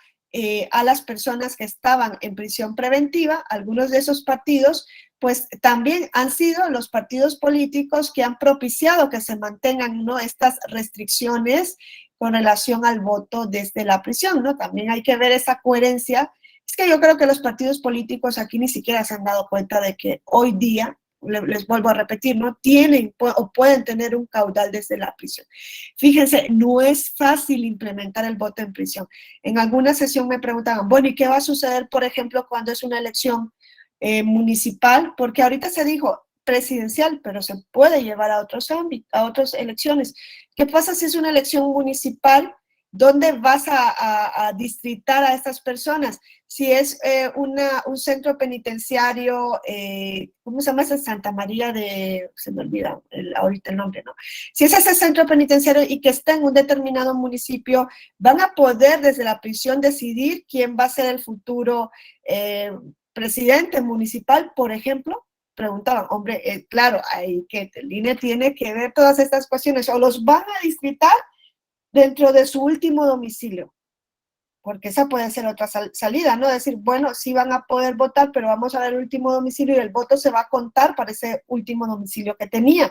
a las personas que estaban en prisión preventiva, algunos de esos partidos, pues también han sido los partidos políticos que han propiciado que se mantengan, ¿no?, estas restricciones con relación al voto desde la prisión, ¿no? También hay que ver esa coherencia. Es que yo creo que los partidos políticos aquí ni siquiera se han dado cuenta de que hoy día les vuelvo a repetir, no tienen o pueden tener un caudal desde la prisión. Fíjense, no es fácil implementar el voto en prisión. En alguna sesión me preguntaban, bueno, ¿y qué va a suceder, por ejemplo, cuando es una elección municipal? Porque ahorita se dijo presidencial, pero se puede llevar a otros ámbitos, a otras elecciones. ¿Qué pasa si es una elección municipal? ¿Dónde vas a distritar a estas personas? Si es un centro penitenciario, ¿cómo se llama ese? Santa María de, se me olvida ahorita el nombre, ¿no? Si es ese centro penitenciario y que está en un determinado municipio, van a poder desde la prisión decidir quién va a ser el futuro presidente municipal, por ejemplo. Preguntaban, hombre, claro, hay que el INE tiene que ver todas estas cuestiones, o los van a distritar dentro de su último domicilio, porque esa puede ser otra salida, ¿no? Decir, bueno, sí van a poder votar, pero vamos a ver el último domicilio y el voto se va a contar para ese último domicilio que tenía.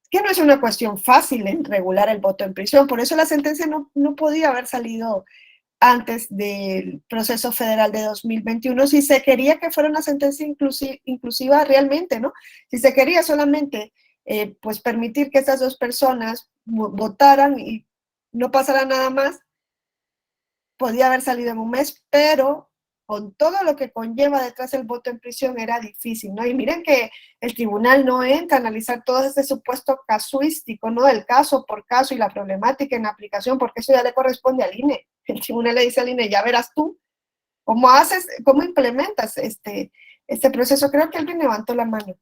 Es que no es una cuestión fácil en regular el voto en prisión, por eso la sentencia no podía haber salido antes del proceso federal de 2021, si se quería que fuera una sentencia inclusiva realmente, ¿no? Si se quería solamente pues permitir que estas dos personas votaran y no pasara nada más, podía haber salido en un mes, pero con todo lo que conlleva detrás el voto en prisión era difícil, ¿no? Y miren que el tribunal no entra a analizar todo este supuesto casuístico, ¿no? Del caso por caso y la problemática en la aplicación, porque eso ya le corresponde al INE. El tribunal le dice al INE, ya verás tú cómo haces, cómo implementas este proceso. Creo que alguien levantó la mano.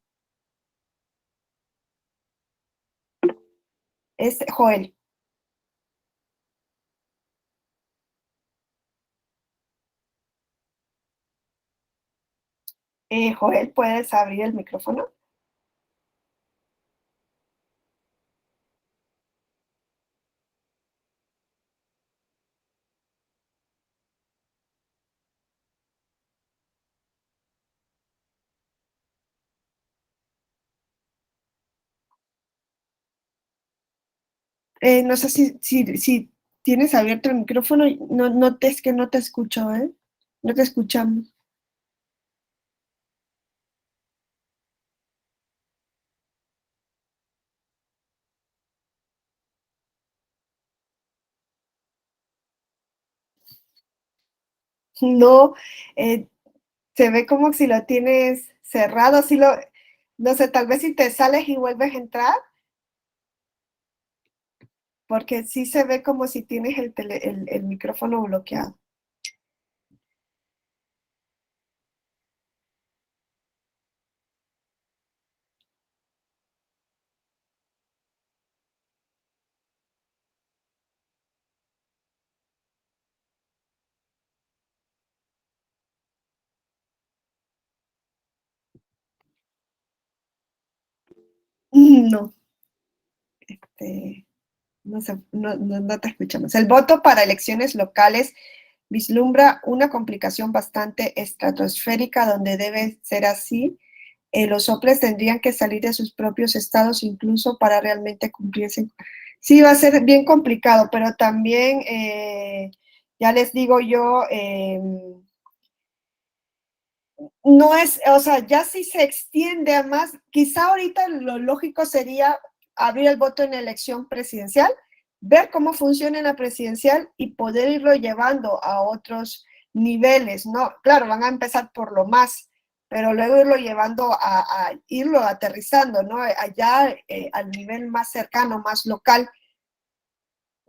Es Joel. Joel, ¿puedes abrir el micrófono? No sé si tienes abierto el micrófono, es que no te escucho, ¿eh? No te escuchamos. No, eh, se ve como si lo tienes cerrado, no sé, tal vez si te sales y vuelves a entrar, porque sí se ve como si tienes el micrófono bloqueado. No, este, no, no te escuchamos. El voto para elecciones locales vislumbra una complicación bastante estratosférica donde debe ser así. Los soples tendrían que salir de sus propios estados incluso para realmente cumplirse. Sí, va a ser bien complicado, pero también, ya les digo yo, no es, o sea, ya si se extiende a más, quizá ahorita lo lógico sería abrir el voto en la elección presidencial, ver cómo funciona en la presidencial y poder irlo llevando a otros niveles, ¿no? Claro, van a empezar por lo más, pero luego irlo llevando a irlo aterrizando, ¿no? Allá al nivel más cercano, más local.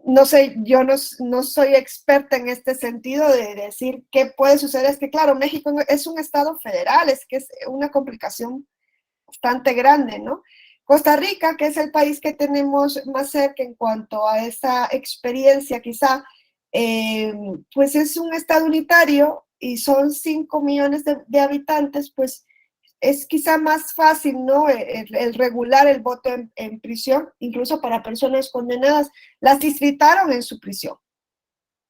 No sé, yo no soy experta en este sentido de decir qué puede suceder. Es que, claro, México es un estado federal, es que es una complicación bastante grande, ¿no? Costa Rica, que es el país que tenemos más cerca en cuanto a esa experiencia, quizá, pues es un estado unitario y son 5 millones de habitantes, pues es quizá más fácil, ¿no? El regular el voto en prisión, incluso para personas condenadas. Las distritaron en su prisión.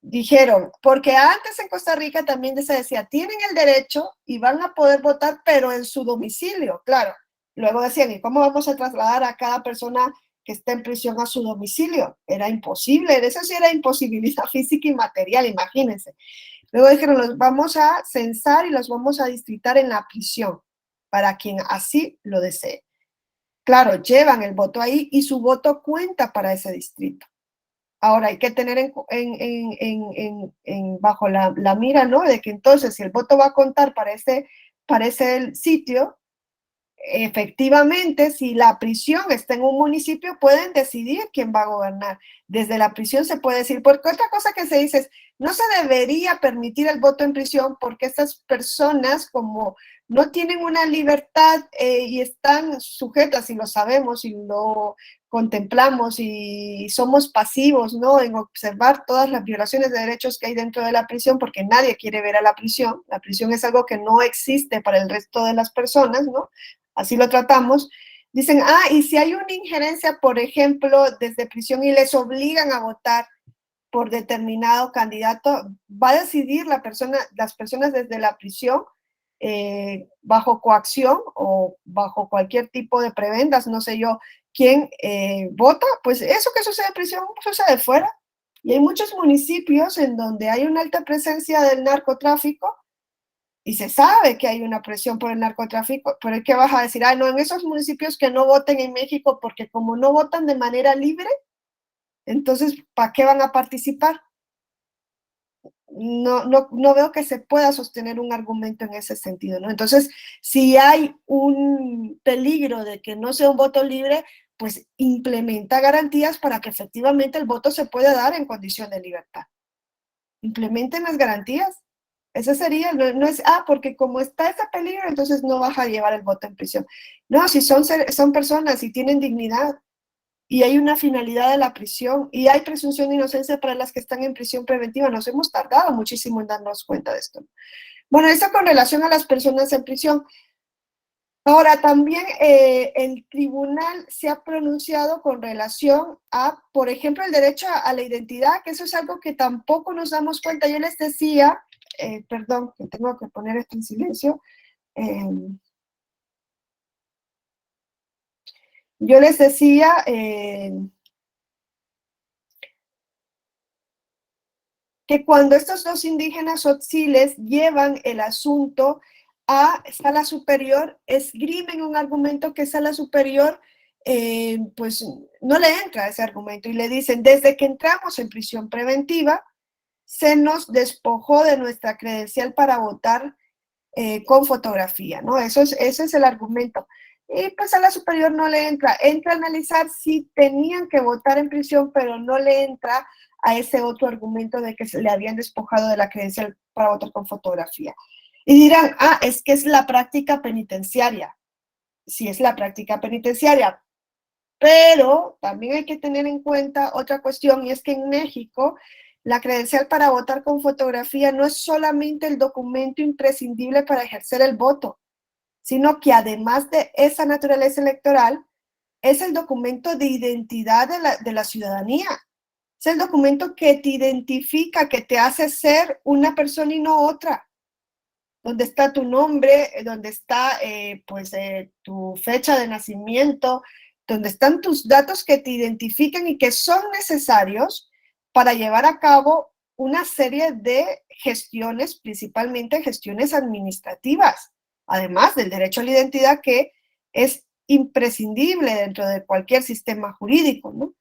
Dijeron, porque antes en Costa Rica también se decía, tienen el derecho y van a poder votar, pero en su domicilio, claro. Luego decían, ¿y cómo vamos a trasladar a cada persona que está en prisión a su domicilio? Era imposible, eso sí era imposibilidad física y material, imagínense. Luego dijeron, los vamos a censar y los vamos a distritar en la prisión. para quien así lo desee. Claro, llevan el voto ahí y su voto cuenta para ese distrito. Ahora hay que tener bajo la mira, ¿no? De que entonces si el voto va a contar para ese sitio, efectivamente, si la prisión está en un municipio, pueden decidir quién va a gobernar. Desde la prisión se puede decir, porque otra cosa que se dice es, no se debería permitir el voto en prisión porque estas personas, como no tienen una libertad y están sujetas, y lo sabemos y lo contemplamos y somos pasivos, ¿no? En observar todas las violaciones de derechos que hay dentro de la prisión, porque nadie quiere ver a la prisión. La prisión es algo que no existe para el resto de las personas, ¿no? Así lo tratamos. Dicen, y si hay una injerencia, por ejemplo, desde prisión y les obligan a votar por determinado candidato, va a decidir las personas desde la prisión, bajo coacción o bajo cualquier tipo de prebendas, no sé yo, quién vota, pues eso que sucede en prisión sucede fuera. Y hay muchos municipios en donde hay una alta presencia del narcotráfico y se sabe que hay una presión por el narcotráfico, pero ¿qué vas a decir? No, en esos municipios que no voten en México, porque como no votan de manera libre, entonces, ¿para qué van a participar? No veo que se pueda sostener un argumento en ese sentido, ¿no? Entonces, si hay un peligro de que no sea un voto libre, pues implementa garantías para que efectivamente el voto se pueda dar en condición de libertad. Implementen las garantías. Ese sería, no es, porque como está ese peligro, entonces no vas a llevar el voto en prisión. No, si son personas y tienen dignidad y hay una finalidad de la prisión y hay presunción de inocencia para las que están en prisión preventiva, nos hemos tardado muchísimo en darnos cuenta de esto. Bueno, esto con relación a las personas en prisión. Ahora, también el tribunal se ha pronunciado con relación a, por ejemplo, el derecho a la identidad, que eso es algo que tampoco nos damos cuenta. Yo les decía, perdón, que tengo que poner esto en silencio. Yo les decía que cuando estos dos indígenas tzotziles llevan el asunto a sala superior, esgrimen un argumento que sala superior pues no le entra ese argumento y le dicen, desde que entramos en prisión preventiva, se nos despojó de nuestra credencial para votar con fotografía, ¿no? Ese es el argumento. Y pues a la superior no le entra a analizar si tenían que votar en prisión, pero no le entra a ese otro argumento de que se le habían despojado de la credencial para votar con fotografía. Y dirán, es que es la práctica penitenciaria. Sí, es la práctica penitenciaria, pero también hay que tener en cuenta otra cuestión, y es que en México la credencial para votar con fotografía no es solamente el documento imprescindible para ejercer el voto, sino que además de esa naturaleza electoral, es el documento de identidad de la ciudadanía. Es el documento que te identifica, que te hace ser una persona y no otra. Donde está tu nombre, donde está tu fecha de nacimiento, donde están tus datos que te identifican y que son necesarios para llevar a cabo una serie de gestiones, principalmente gestiones administrativas, además del derecho a la identidad, que es imprescindible dentro de cualquier sistema jurídico, ¿no?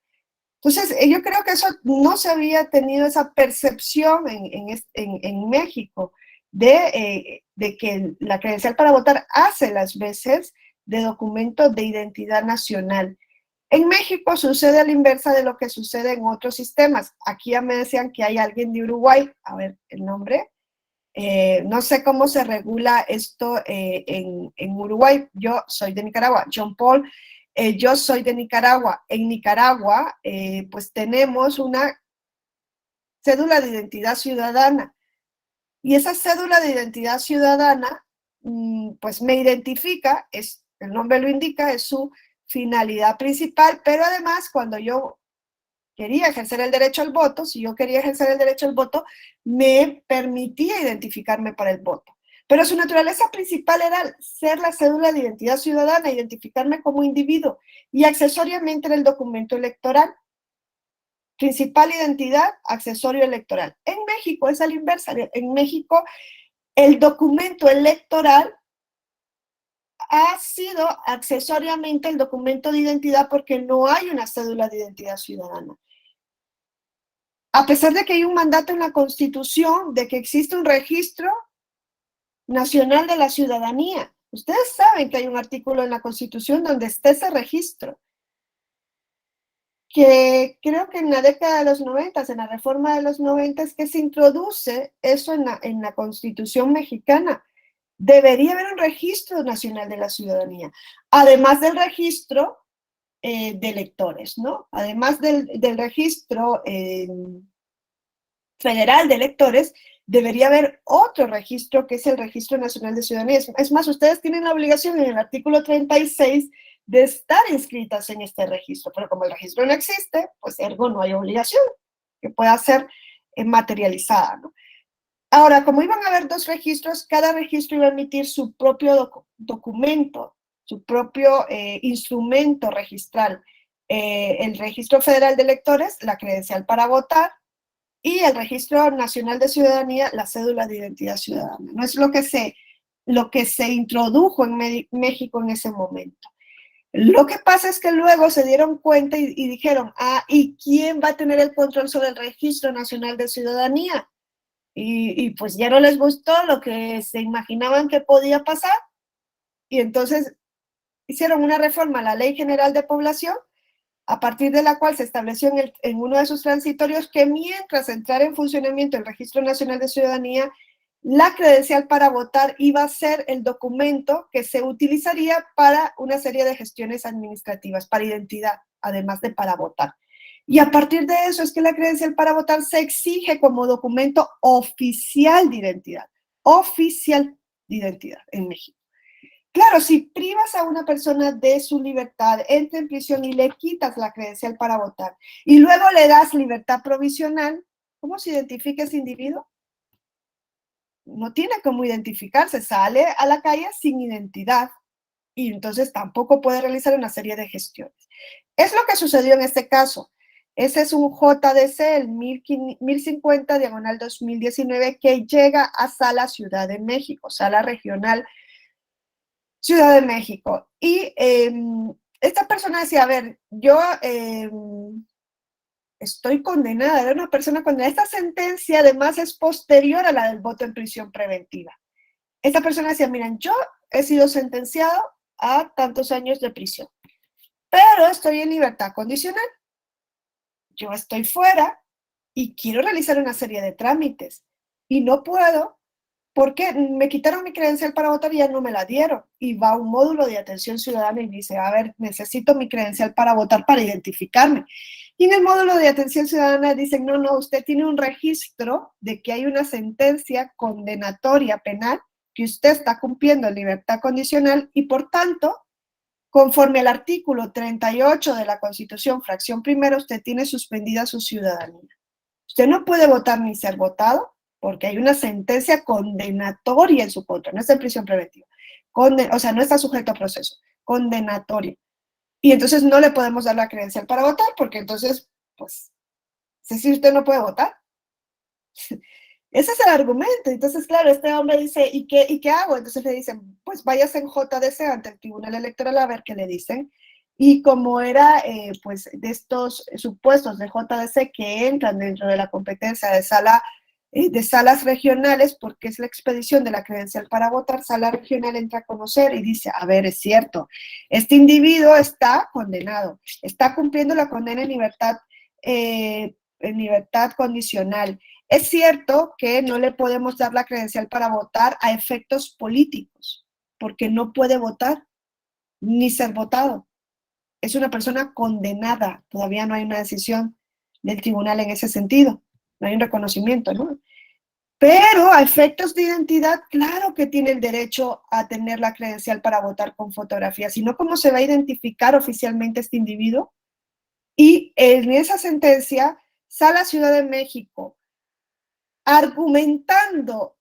Entonces, yo creo que eso no se había tenido esa percepción en México de que la credencial para votar hace las veces de documento de identidad nacional. En México sucede a la inversa de lo que sucede en otros sistemas. Aquí ya me decían que hay alguien de Uruguay, a ver el nombre. No sé cómo se regula esto en Uruguay. Yo soy de Nicaragua. John Paul, yo soy de Nicaragua. En Nicaragua, pues tenemos una cédula de identidad ciudadana. Y esa cédula de identidad ciudadana, pues me identifica, el nombre lo indica, es su finalidad principal, pero además cuando yo quería ejercer el derecho al voto, si yo quería ejercer el derecho al voto, me permitía identificarme para el voto. Pero su naturaleza principal era ser la cédula de identidad ciudadana, identificarme como individuo, y accesoriamente era el documento electoral. Principal identidad, accesorio electoral. En México es a la inversa. En México, el documento electoral ha sido accesoriamente el documento de identidad porque no hay una cédula de identidad ciudadana. A pesar de que hay un mandato en la Constitución de que existe un registro nacional de la ciudadanía. Ustedes saben que hay un artículo en la Constitución donde está ese registro, que creo que en la década de los 90, en la reforma de los 90, es que se introduce eso en la Constitución mexicana. Debería haber un registro nacional de la ciudadanía, además del registro de electores, ¿no? Además del registro federal de electores, debería haber otro registro que es el Registro Nacional de Ciudadanía. Es más, ustedes tienen la obligación en el artículo 36 de estar inscritas en este registro, pero como el registro no existe, pues ergo no hay obligación que pueda ser materializada, ¿no? Ahora, como iban a haber dos registros, cada registro iba a emitir su propio documento, su propio instrumento registral. El Registro Federal de Electores, la credencial para votar, y el Registro Nacional de Ciudadanía, la cédula de identidad ciudadana. No es lo que se introdujo en México en ese momento. Lo que pasa es que luego se dieron cuenta y dijeron, ¿y quién va a tener el control sobre el Registro Nacional de Ciudadanía? Y pues ya no les gustó lo que se imaginaban que podía pasar, y entonces hicieron una reforma a la Ley General de Población, a partir de la cual se estableció en uno de sus transitorios que mientras entrara en funcionamiento el Registro Nacional de Ciudadanía, la credencial para votar iba a ser el documento que se utilizaría para una serie de gestiones administrativas, para identidad, además de para votar. Y a partir de eso es que la credencial para votar se exige como documento oficial de identidad en México. Claro, si privas a una persona de su libertad, entra en prisión y le quitas la credencial para votar y luego le das libertad provisional, ¿cómo se identifica ese individuo? No tiene cómo identificarse, sale a la calle sin identidad y entonces tampoco puede realizar una serie de gestiones. Es lo que sucedió en este caso. Ese es un JDC, el 1050/2019, que llega a Sala Ciudad de México, Sala Regional Ciudad de México. Y esta persona decía, a ver, yo estoy condenada, era una persona condenada. Esta sentencia además es posterior a la del voto en prisión preventiva. Esta persona decía, miren, yo he sido sentenciado a tantos años de prisión, pero estoy en libertad condicional. Yo estoy fuera y quiero realizar una serie de trámites y no puedo porque me quitaron mi credencial para votar y ya no me la dieron. Y va a un módulo de atención ciudadana y me dice, a ver, necesito mi credencial para votar para identificarme. Y en el módulo de atención ciudadana dicen, no, usted tiene un registro de que hay una sentencia condenatoria penal que usted está cumpliendo en libertad condicional y por tanto, conforme al artículo 38 de la Constitución, fracción primera, usted tiene suspendida su ciudadanía. Usted no puede votar ni ser votado porque hay una sentencia condenatoria en su contra, no está en prisión preventiva, o sea, no está sujeto a proceso, condenatoria. Y entonces no le podemos dar la credencial para votar porque entonces, pues, si usted no puede votar. Ese es el argumento. Entonces, claro, este hombre dice, ¿y qué hago? Entonces le dicen, pues váyase en JDC ante el Tribunal Electoral a ver qué le dicen. Y como era, pues, de estos supuestos de JDC que entran dentro de la competencia de salas regionales, porque es la expedición de la credencial para votar, sala regional entra a conocer y dice, a ver, es cierto, este individuo está condenado, está cumpliendo la condena en libertad condicional. Es cierto que no le podemos dar la credencial para votar a efectos políticos, porque no puede votar ni ser votado. Es una persona condenada, todavía no hay una decisión del tribunal en ese sentido, no hay un reconocimiento, ¿no? Pero a efectos de identidad, claro que tiene el derecho a tener la credencial para votar con fotografía, sino cómo se va a identificar oficialmente este individuo. Y en esa sentencia, Sala Ciudad de México, argumentando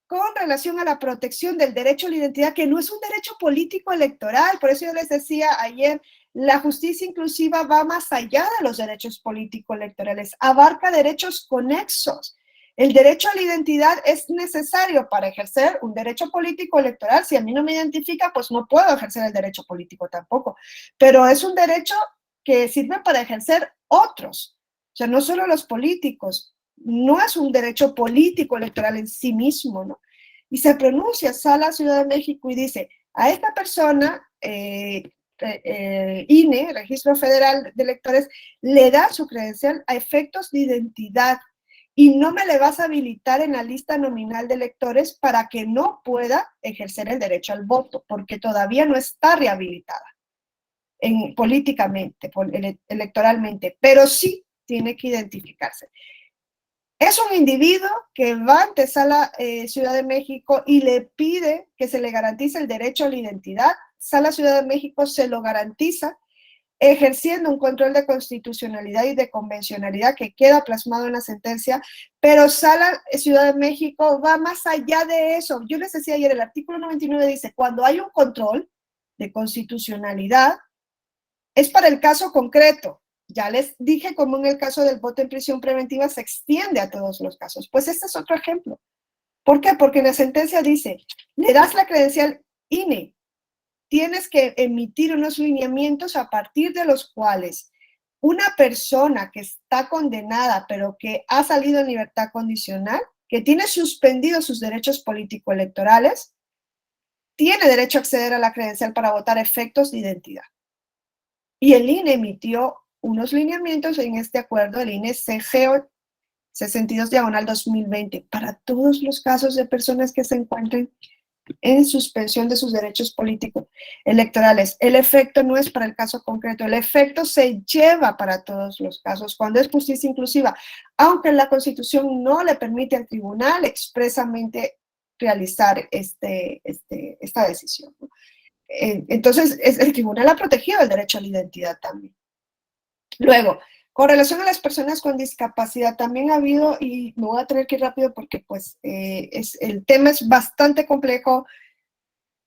con relación a la protección del derecho a la identidad, que no es un derecho político electoral, por eso yo les decía ayer, la justicia inclusiva va más allá de los derechos político electorales, abarca derechos conexos. El derecho a la identidad es necesario para ejercer un derecho político electoral. Si a mí no me identifica, pues no puedo ejercer el derecho político tampoco. Pero es un derecho que sirve para ejercer otros, o sea, no solo los políticos. No es un derecho político electoral en sí mismo, ¿no? Y se pronuncia, sale a Ciudad de México y dice, a esta persona, INE, Registro Federal de Electores, le da su credencial a efectos de identidad y no me le vas a habilitar en la lista nominal de electores para que no pueda ejercer el derecho al voto, porque todavía no está rehabilitada políticamente, electoralmente, pero sí tiene que identificarse. Es un individuo que va ante Sala Ciudad de México y le pide que se le garantice el derecho a la identidad. Sala Ciudad de México se lo garantiza, ejerciendo un control de constitucionalidad y de convencionalidad que queda plasmado en la sentencia, pero Sala Ciudad de México va más allá de eso. Yo les decía ayer, el artículo 99 dice, cuando hay un control de constitucionalidad, es para el caso concreto. Ya les dije cómo en el caso del voto en prisión preventiva se extiende a todos los casos. Pues este es otro ejemplo. ¿Por qué? Porque en la sentencia dice, le das la credencial INE, tienes que emitir unos lineamientos a partir de los cuales una persona que está condenada, pero que ha salido en libertad condicional, que tiene suspendidos sus derechos político-electorales, tiene derecho a acceder a la credencial para votar a efectos de identidad. Y el INE emitió unos lineamientos en este acuerdo, el INE CG 62/2020, para todos los casos de personas que se encuentren en suspensión de sus derechos políticos electorales. El efecto no es para el caso concreto, el efecto se lleva para todos los casos, cuando es justicia inclusiva, aunque la Constitución no le permite al tribunal expresamente realizar esta decisión, ¿no? Entonces, el tribunal ha protegido el derecho a la identidad también. Luego, con relación a las personas con discapacidad, también ha habido, y me voy a tener que ir rápido porque pues el tema es bastante complejo,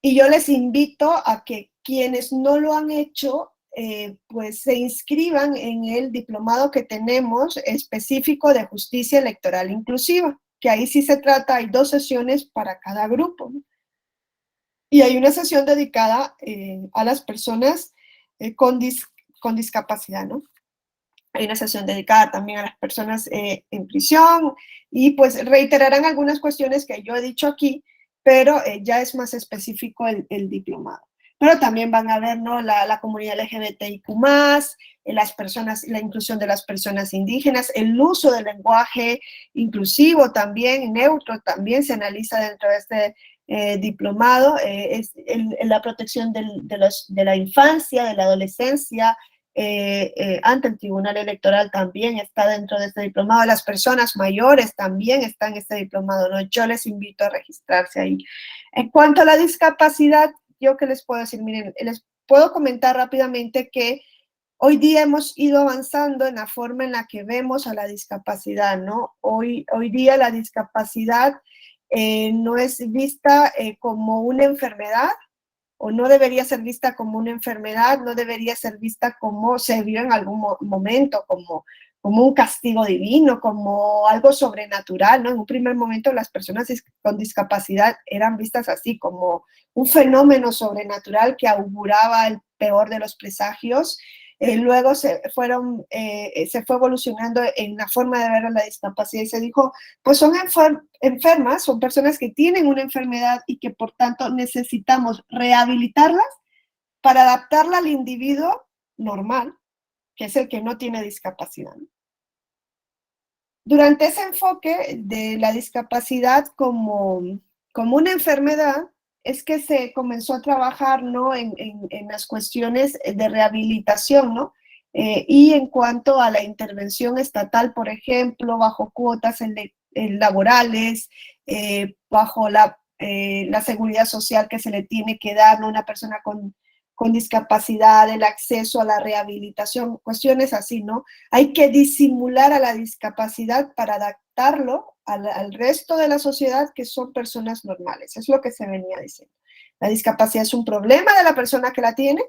y yo les invito a que quienes no lo han hecho, pues se inscriban en el diplomado que tenemos específico de justicia electoral inclusiva, que ahí sí se trata, hay 2 sesiones para cada grupo, ¿no? Y hay una sesión dedicada a las personas con discapacidad, ¿no? Hay una sesión dedicada también a las personas en prisión y pues reiterarán algunas cuestiones que yo he dicho aquí, pero ya es más específico el diplomado. Pero también van a ver, ¿no?, la comunidad LGBTIQ+, las personas, la inclusión de las personas indígenas, el uso del lenguaje inclusivo también, neutro también se analiza dentro de este diplomado, la protección de la infancia, de la adolescencia, ante el Tribunal Electoral también está dentro de este diplomado. Las personas mayores también están en este diplomado, ¿no? Yo les invito a registrarse ahí. En cuanto a la discapacidad, ¿yo qué les puedo decir? Miren, les puedo comentar rápidamente que hoy día hemos ido avanzando en la forma en la que vemos a la discapacidad, ¿no? Hoy día la discapacidad no es vista como una enfermedad, o no debería ser vista como una enfermedad, no debería ser vista como se vio en algún momento, como un castigo divino, como algo sobrenatural, ¿no? En un primer momento las personas con discapacidad eran vistas así, como un fenómeno sobrenatural que auguraba el peor de los presagios. Luego se fue evolucionando en la forma de ver a la discapacidad y se dijo, pues son enfermas, son personas que tienen una enfermedad y que por tanto necesitamos rehabilitarlas para adaptarla al individuo normal, que es el que no tiene discapacidad. Durante ese enfoque de la discapacidad como una enfermedad, es que se comenzó a trabajar, ¿no?, en las cuestiones de rehabilitación, ¿no? Y en cuanto a la intervención estatal, por ejemplo, bajo cuotas laborales, bajo la seguridad social que se le tiene que dar a una persona con discapacidad, el acceso a la rehabilitación, cuestiones así, ¿no? Hay que disimular a la discapacidad para adaptarlo al resto de la sociedad, que son personas normales. Es lo que se venía diciendo. La discapacidad es un problema de la persona que la tiene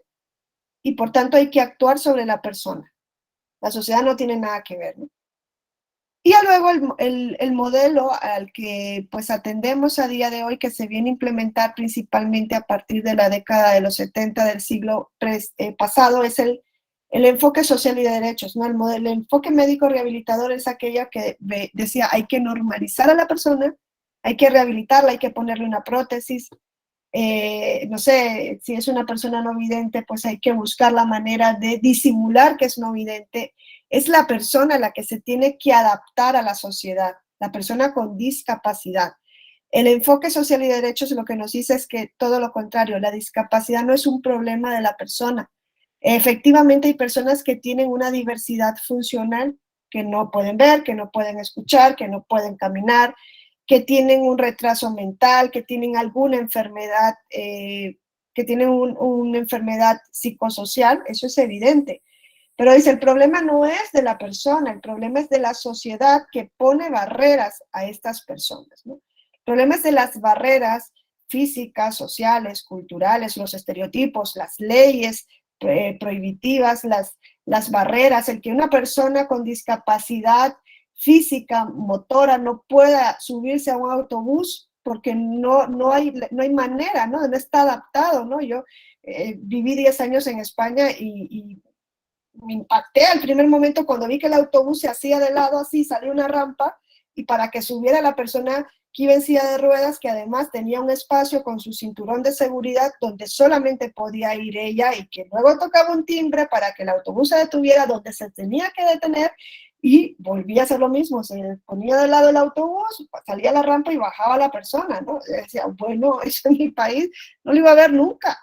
y por tanto hay que actuar sobre la persona. La sociedad no tiene nada que ver, ¿no? Y luego el modelo al que pues atendemos a día de hoy, que se viene a implementar principalmente a partir de la década de los 70 del siglo pasado, es el enfoque social y de derechos, ¿no? El enfoque médico rehabilitador es aquella que decía hay que normalizar a la persona, hay que rehabilitarla, hay que ponerle una prótesis, no sé, si es una persona no vidente, pues hay que buscar la manera de disimular que es no vidente. Es la persona la que se tiene que adaptar a la sociedad, la persona con discapacidad. El enfoque social y de derechos lo que nos dice es que todo lo contrario, la discapacidad no es un problema de la persona. Efectivamente hay personas que tienen una diversidad funcional, que no pueden ver, que no pueden escuchar, que no pueden caminar, que tienen un retraso mental, que tienen alguna enfermedad, que tienen una enfermedad psicosocial, eso es evidente. Pero dice, el problema no es de la persona, el problema es de la sociedad que pone barreras a estas personas, ¿no? El problema es de las barreras físicas, sociales, culturales, los estereotipos, las leyes prohibitivas, las barreras, el que una persona con discapacidad física, motora, no pueda subirse a un autobús porque no hay manera, ¿no? No está adaptado, ¿no? Yo viví 10 años en España y me impacté al primer momento cuando vi que el autobús se hacía de lado así, salió una rampa y para que subiera la persona que iba en silla de ruedas, que además tenía un espacio con su cinturón de seguridad donde solamente podía ir ella y que luego tocaba un timbre para que el autobús se detuviera donde se tenía que detener y volvía a hacer lo mismo, se ponía de lado el autobús, salía la rampa y bajaba la persona, ¿no? Y decía, bueno, eso en mi país no lo iba a ver nunca.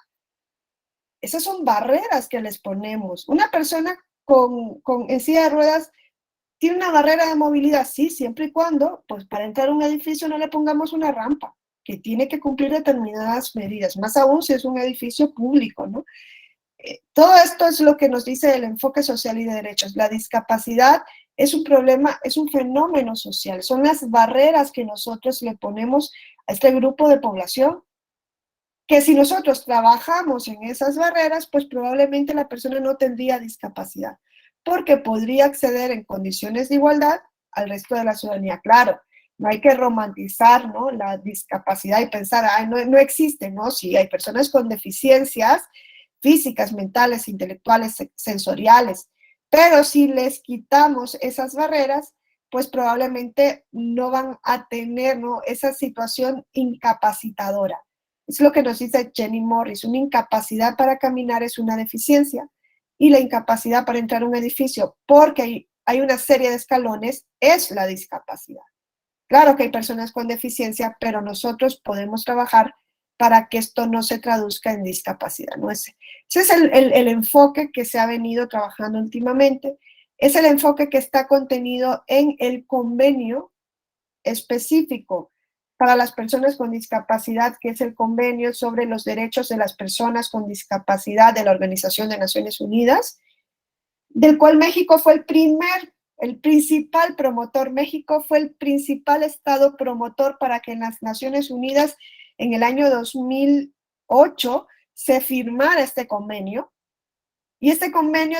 Esas son barreras que les ponemos. Una persona en silla de ruedas tiene una barrera de movilidad, sí, siempre y cuando, pues para entrar a un edificio no le pongamos una rampa, que tiene que cumplir determinadas medidas, más aún si es un edificio público, ¿no? Todo esto es lo que nos dice el enfoque social y de derechos. La discapacidad es un problema, es un fenómeno social, son las barreras que nosotros le ponemos a este grupo de población que si nosotros trabajamos en esas barreras, pues probablemente la persona no tendría discapacidad, porque podría acceder en condiciones de igualdad al resto de la ciudadanía. Claro, no hay que romantizar, ¿no?, la discapacidad y pensar, ay, no existe, ¿no? Sí, hay personas con deficiencias físicas, mentales, intelectuales, sensoriales, pero si les quitamos esas barreras, pues probablemente no van a tener, ¿no?, esa situación incapacitadora. Es lo que nos dice Jenny Morris, una incapacidad para caminar es una deficiencia y la incapacidad para entrar a un edificio porque hay una serie de escalones es la discapacidad. Claro que hay personas con deficiencia, pero nosotros podemos trabajar para que esto no se traduzca en discapacidad, ¿no? Ese es el enfoque que se ha venido trabajando últimamente, es el enfoque que está contenido en el convenio específico para las personas con discapacidad, que es el convenio sobre los derechos de las personas con discapacidad de la Organización de Naciones Unidas, del cual México fue el principal promotor. México fue el principal estado promotor para que en las Naciones Unidas en el año 2008 se firmara este convenio. Y este convenio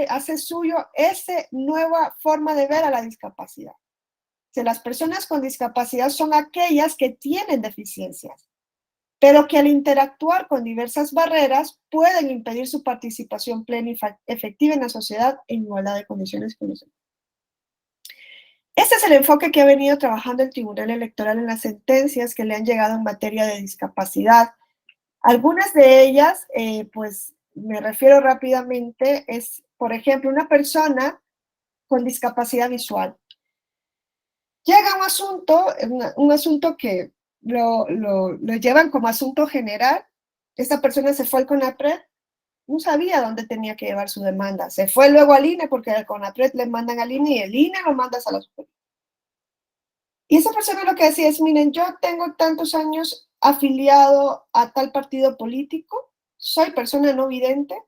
hace suyo esa nueva forma de ver a la discapacidad. Que las personas con discapacidad son aquellas que tienen deficiencias, pero que al interactuar con diversas barreras pueden impedir su participación plena y efectiva en la sociedad en igualdad de condiciones con los demás. Este es el enfoque que ha venido trabajando el Tribunal Electoral en las sentencias que le han llegado en materia de discapacidad. Algunas de ellas, pues me refiero rápidamente, es, por ejemplo, una persona con discapacidad visual. Llega un asunto que lo llevan como asunto general. Esta persona se fue al CONAPRED, no sabía dónde tenía que llevar su demanda. Se fue luego al INE porque al CONAPRED le mandan al INE y el INE lo manda a la superior. Y esa persona lo que decía es, miren, yo tengo tantos años afiliado a tal partido político, soy persona no vidente,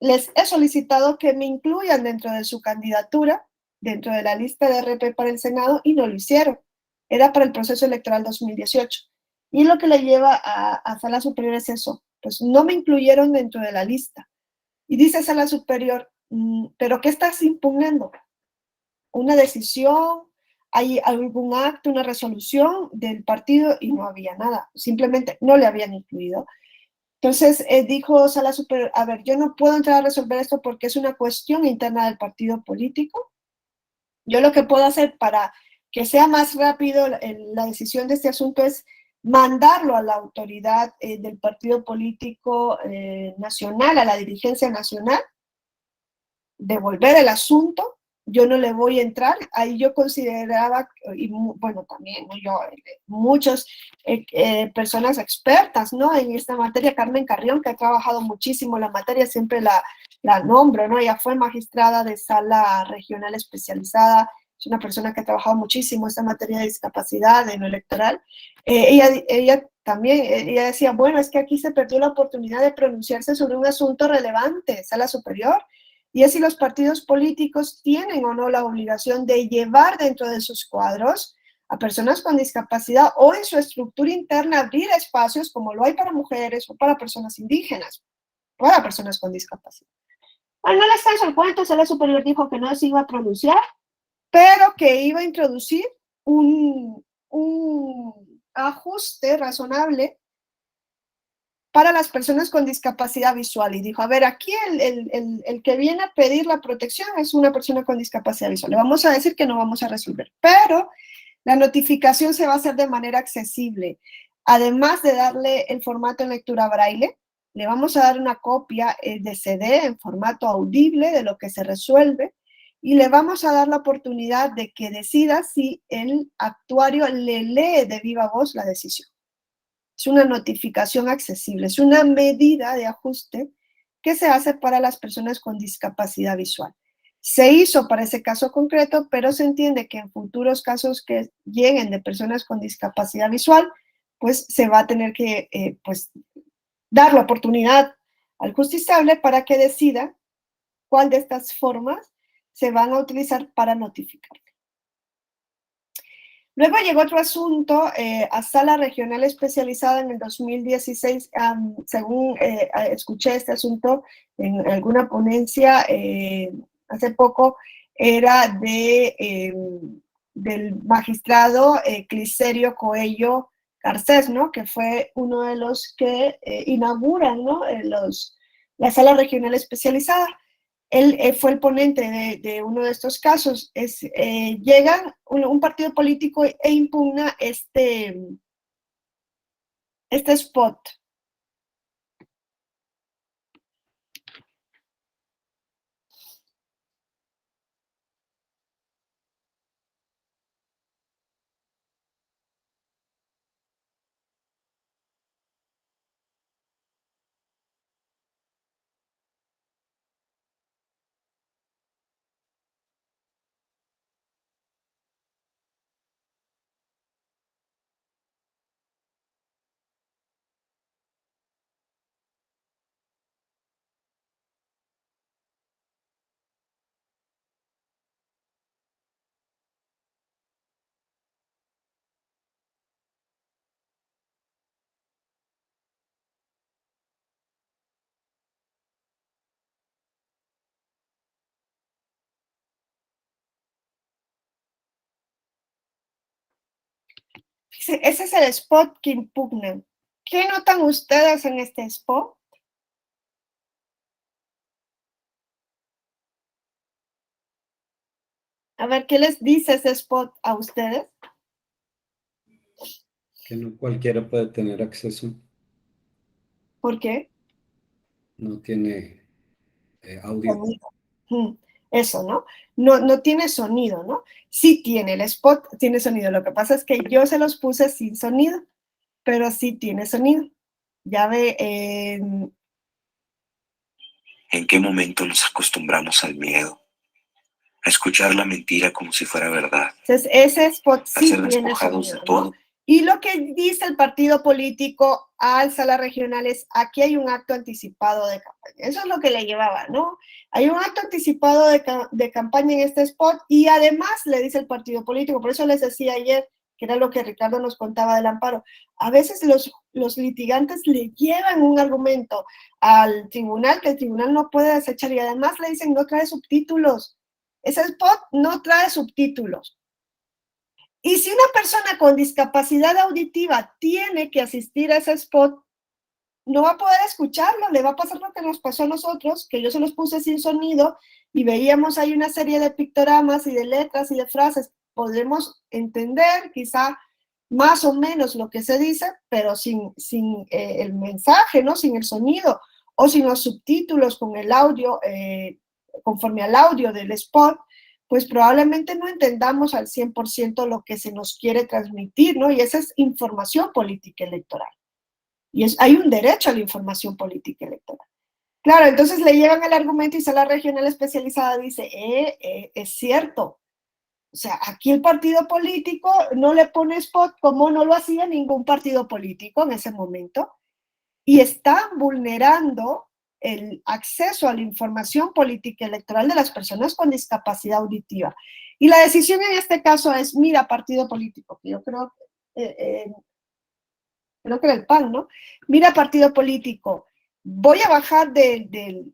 les he solicitado que me incluyan dentro de su candidatura, dentro de la lista de RP para el Senado, y no lo hicieron. Era para el proceso electoral 2018. Y lo que le lleva a Sala Superior es eso, pues no me incluyeron dentro de la lista. Y dice Sala Superior, ¿pero qué estás impugnando? una decisión, hay algún acto, una resolución del partido y no había nada, simplemente no le habían incluido. Entonces dijo Sala Superior, a ver, yo no puedo entrar a resolver esto porque es una cuestión interna del partido político. Yo lo que puedo hacer para que sea más rápido la decisión de este asunto es mandarlo a la autoridad del partido político nacional, a la dirigencia nacional, devolver el asunto. Yo no le voy a entrar, ahí yo consideraba, y bueno, también, ¿no? Yo, muchas personas expertas, ¿no? En esta materia, Carmen Carrión, que ha trabajado muchísimo la materia, siempre la nombro, ¿no? Ella fue magistrada de sala regional especializada, es una persona que ha trabajado muchísimo esta materia de discapacidad en lo electoral. Ella también, ella decía, bueno, es que aquí se perdió la oportunidad de pronunciarse sobre un asunto relevante, sala superior, y es si los partidos políticos tienen o no la obligación de llevar dentro de sus cuadros a personas con discapacidad o en su estructura interna abrir espacios como lo hay para mujeres o para personas indígenas, o para personas con discapacidad. Bueno, no les canso el cuento, Sala Superior dijo que no se iba a pronunciar, pero que iba a introducir un ajuste razonable para las personas con discapacidad visual. Y dijo, a ver, aquí el que viene a pedir la protección es una persona con discapacidad visual. Le vamos a decir que no vamos a resolver, pero la notificación se va a hacer de manera accesible. Además de darle el formato en lectura braille, le vamos a dar una copia de CD en formato audible de lo que se resuelve y le vamos a dar la oportunidad de que decida si el actuario le lee de viva voz la decisión. Es una notificación accesible, es una medida de ajuste que se hace para las personas con discapacidad visual. Se hizo para ese caso concreto, pero se entiende que en futuros casos que lleguen de personas con discapacidad visual, pues se va a tener que pues, dar la oportunidad al justiciable para que decida cuál de estas formas se van a utilizar para notificar. Luego llegó otro asunto a sala regional especializada en el 2016, según escuché este asunto en alguna ponencia hace poco, era del magistrado Cliserio Coello Garcés, ¿no? Que fue uno de los que inauguran, ¿no? La sala regional especializada. Él fue el ponente de uno de estos casos. Llega un partido político e impugna este spot. Ese es el spot que impugnan. ¿Qué notan ustedes en este spot? A ver, ¿qué les dice ese spot a ustedes? Que no cualquiera puede tener acceso. ¿Por qué? No tiene audio. Eso, ¿no? No tiene sonido, ¿no? Sí tiene, el spot tiene sonido. Lo que pasa es que yo se los puse sin sonido, pero sí tiene sonido. Ya ve. ¿En qué momento nos acostumbramos al miedo? A escuchar la mentira como si fuera verdad. Entonces, ese spot sí a ser tiene despojados sonido, de todo. ¿no? Y lo que dice el partido político al sala regional es, aquí hay un acto anticipado de campaña. Eso es lo que le llevaba, ¿no? Hay un acto anticipado de campaña en este spot y además le dice el partido político, por eso les decía ayer, que era lo que Ricardo nos contaba del amparo, a veces los litigantes le llevan un argumento al tribunal que el tribunal no puede desechar y además le dicen no trae subtítulos. ese spot no trae subtítulos. Y si una persona con discapacidad auditiva tiene que asistir a ese spot, no va a poder escucharlo, le va a pasar lo que nos pasó a nosotros, que yo se los puse sin sonido y veíamos ahí una serie de pictogramas y de letras y de frases. Podremos entender quizá más o menos lo que se dice, pero sin el mensaje, ¿no? Sin el sonido o sin los subtítulos con el audio, conforme al audio del spot, pues probablemente no entendamos al 100% lo que se nos quiere transmitir, ¿no? Y esa es información política electoral. Y hay un derecho a la información política electoral. Claro, entonces le llevan el argumento y Sala Regional Especializada dice, es cierto. O sea, aquí el partido político no le pone spot como no lo hacía ningún partido político en ese momento. Y están vulnerando el acceso a la información política electoral de las personas con discapacidad auditiva. Y la decisión en este caso es, mira, partido político, que yo creo que era el PAN, ¿no? Mira, partido político, voy a bajar del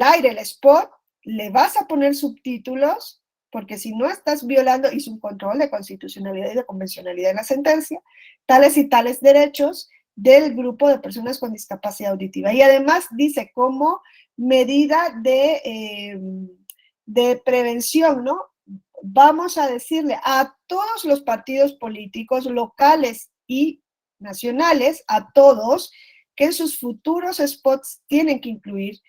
aire el spot, le vas a poner subtítulos, porque si no estás violando, hizo un control de constitucionalidad y de convencionalidad en la sentencia, tales y tales derechos del grupo de personas con discapacidad auditiva. Y además dice como medida de prevención, ¿no? Vamos a decirle a todos los partidos políticos locales y nacionales, a todos, que en sus futuros spots tienen que incluir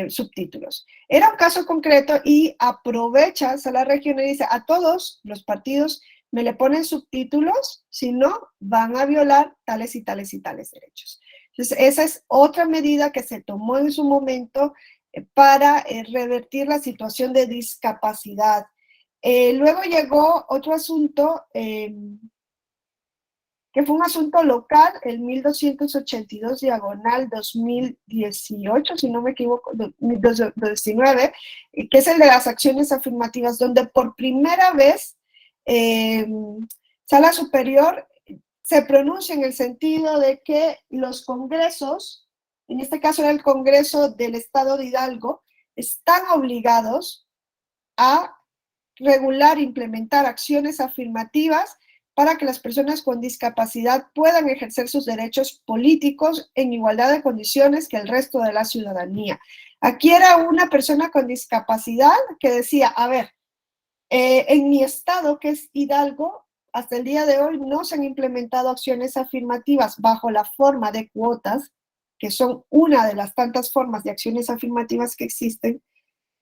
subtítulos. Era un caso concreto y aprovecha Sala Regional y dice, a todos los partidos me le ponen subtítulos, si no, van a violar tales y tales y tales derechos. Entonces, esa es otra medida que se tomó en su momento para revertir la situación de discapacidad. Luego llegó otro asunto, que fue un asunto local, el 1282 diagonal 2018, si no me equivoco, 2019, que es el de las acciones afirmativas, donde por primera vez Sala Superior se pronuncia en el sentido de que los congresos, en este caso era el Congreso del Estado de Hidalgo, están obligados a regular e implementar acciones afirmativas para que las personas con discapacidad puedan ejercer sus derechos políticos en igualdad de condiciones que el resto de la ciudadanía. Aquí era una persona con discapacidad que decía, a ver, en mi estado, que es Hidalgo, hasta el día de hoy no se han implementado acciones afirmativas bajo la forma de cuotas, que son una de las tantas formas de acciones afirmativas que existen,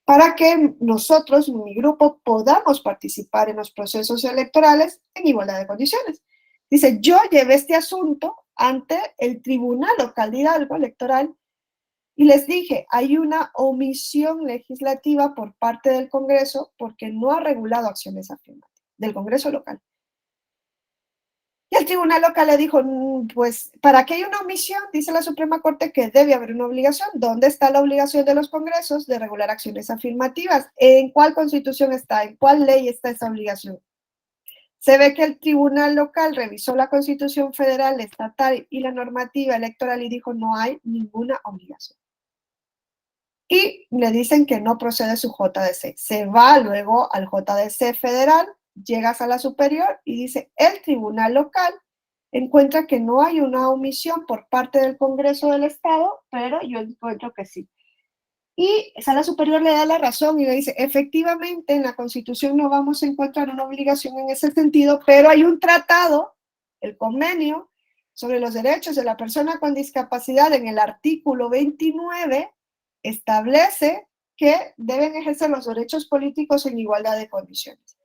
para que nosotros, mi grupo, podamos participar en los procesos electorales en igualdad de condiciones. Dice, yo llevé este asunto ante el Tribunal Local de Hidalgo Electoral y les dije, hay una omisión legislativa por parte del Congreso porque no ha regulado acciones afirmativas del Congreso local. Y el Tribunal Local le dijo, pues, ¿para qué hay una omisión? Dice la Suprema Corte que debe haber una obligación. ¿Dónde está la obligación de los congresos de regular acciones afirmativas? ¿En cuál constitución está? ¿En cuál ley está esa obligación? Se ve que el Tribunal Local revisó la Constitución Federal, Estatal y la normativa electoral y dijo, no hay ninguna obligación. Y le dicen que no procede su JDC. Se va luego al JDC federal, llega a Sala Superior y dice, el Tribunal Local encuentra que no hay una omisión por parte del Congreso del Estado, pero yo encuentro que sí. Y Sala Superior le da la razón y le dice, efectivamente, en la Constitución no vamos a encontrar una obligación en ese sentido, pero hay un tratado, el convenio sobre los derechos de la persona con discapacidad en el artículo 29, establece que deben ejercer los derechos políticos en igualdad de condiciones.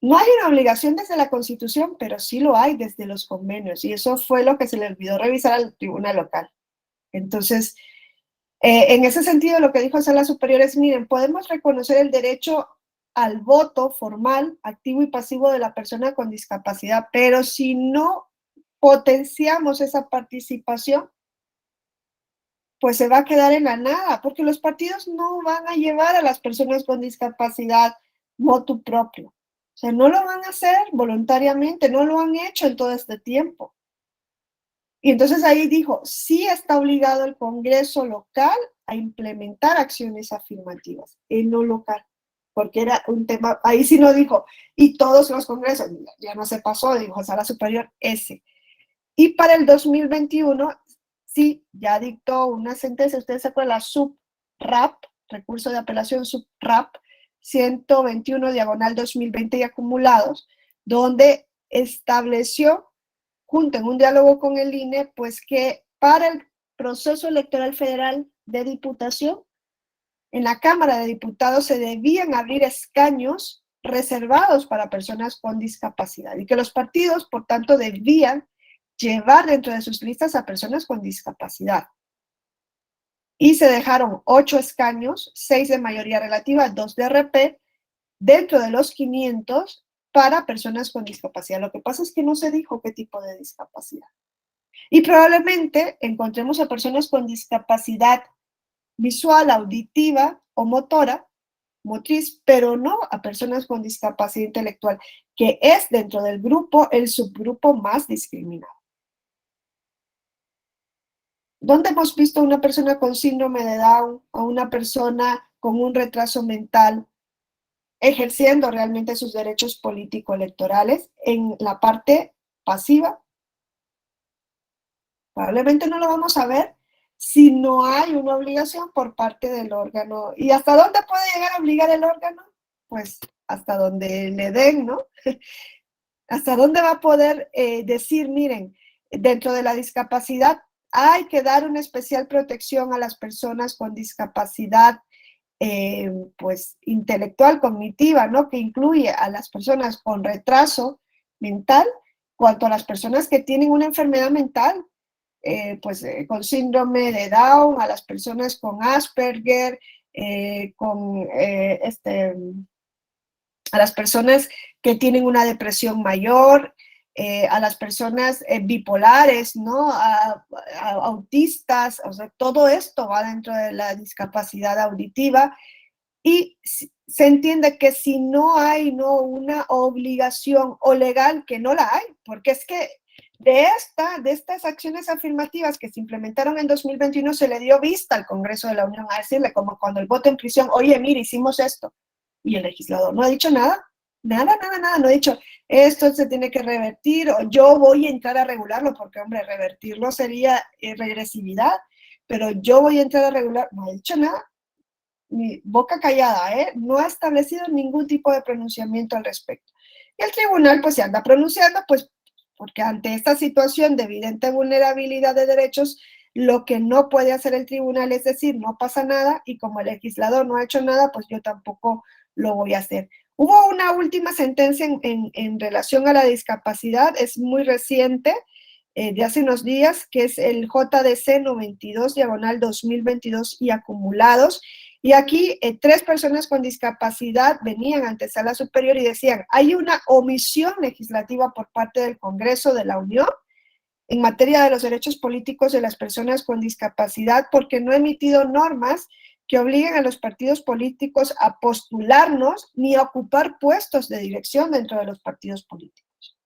No hay una obligación desde la Constitución, pero sí lo hay desde los convenios, y eso fue lo que se le olvidó revisar al Tribunal Local. Entonces, en ese sentido, lo que dijo Sala Superior es, miren, podemos reconocer el derecho al voto formal, activo y pasivo de la persona con discapacidad, pero si no potenciamos esa participación, pues se va a quedar en la nada, porque los partidos no van a llevar a las personas con discapacidad motu propio. O sea, no lo van a hacer voluntariamente, no lo han hecho en todo este tiempo. Y entonces ahí dijo, sí está obligado el Congreso local a implementar acciones afirmativas en lo local, porque era un tema, ahí sí no dijo, y todos los congresos, ya no se pasó, dijo Sala Superior ese. Y para el 2021, sí, ya dictó una sentencia, ustedes se acuerdan, la SUP-RAP, recurso de apelación SUP-RAP, 121/2020 y acumulados, donde estableció, junto en un diálogo con el INE, pues que para el proceso electoral federal de diputación, en la Cámara de Diputados se debían abrir escaños reservados para personas con discapacidad y que los partidos, por tanto, debían llevar dentro de sus listas a personas con discapacidad. Y se dejaron 8 escaños, 6 de mayoría relativa, 2 de RP, dentro de los 500 para personas con discapacidad. Lo que pasa es que no se dijo qué tipo de discapacidad. Y probablemente encontremos a personas con discapacidad visual, auditiva o motora, motriz, pero no a personas con discapacidad intelectual, que es dentro del grupo el subgrupo más discriminado. ¿Dónde hemos visto a una persona con síndrome de Down, a una persona con un retraso mental ejerciendo realmente sus derechos político-electorales en la parte pasiva? Probablemente no lo vamos a ver si no hay una obligación por parte del órgano. ¿Y hasta dónde puede llegar a obligar el órgano? Pues hasta donde le den, ¿no? ¿Hasta dónde va a poder decir, miren, dentro de la discapacidad hay que dar una especial protección a las personas con discapacidad pues intelectual, cognitiva, ¿no? Que incluye a las personas con retraso mental, cuanto a las personas que tienen una enfermedad mental, con síndrome de Down, a las personas con Asperger, a las personas que tienen una depresión mayor, a las personas bipolares, ¿no? A autistas, o sea, todo esto va dentro de la discapacidad auditiva y se entiende que si no hay una obligación o legal, que no la hay, porque es que de estas acciones afirmativas que se implementaron en 2021 se le dio vista al Congreso de la Unión a decirle, como cuando el voto en prisión, oye, mire, hicimos esto. Y el legislador no ha dicho nada, no ha dicho, esto se tiene que revertir, o yo voy a entrar a regularlo, porque, hombre, revertirlo sería regresividad, pero yo voy a entrar a regular, no ha dicho nada, ni boca callada, no ha establecido ningún tipo de pronunciamiento al respecto. Y el tribunal, pues, se anda pronunciando, pues, porque ante esta situación de evidente vulnerabilidad de derechos, lo que no puede hacer el tribunal es decir, no pasa nada, y como el legislador no ha hecho nada, pues yo tampoco lo voy a hacer. Hubo una última sentencia en relación a la discapacidad, es muy reciente, de hace unos días, que es el JDC 92/2022 y acumulados. Y aquí 3 personas con discapacidad venían ante Sala Superior y decían, hay una omisión legislativa por parte del Congreso de la Unión en materia de los derechos políticos de las personas con discapacidad porque no ha emitido normas que obliguen a los partidos políticos a postularnos ni a ocupar puestos de dirección dentro de los partidos políticos.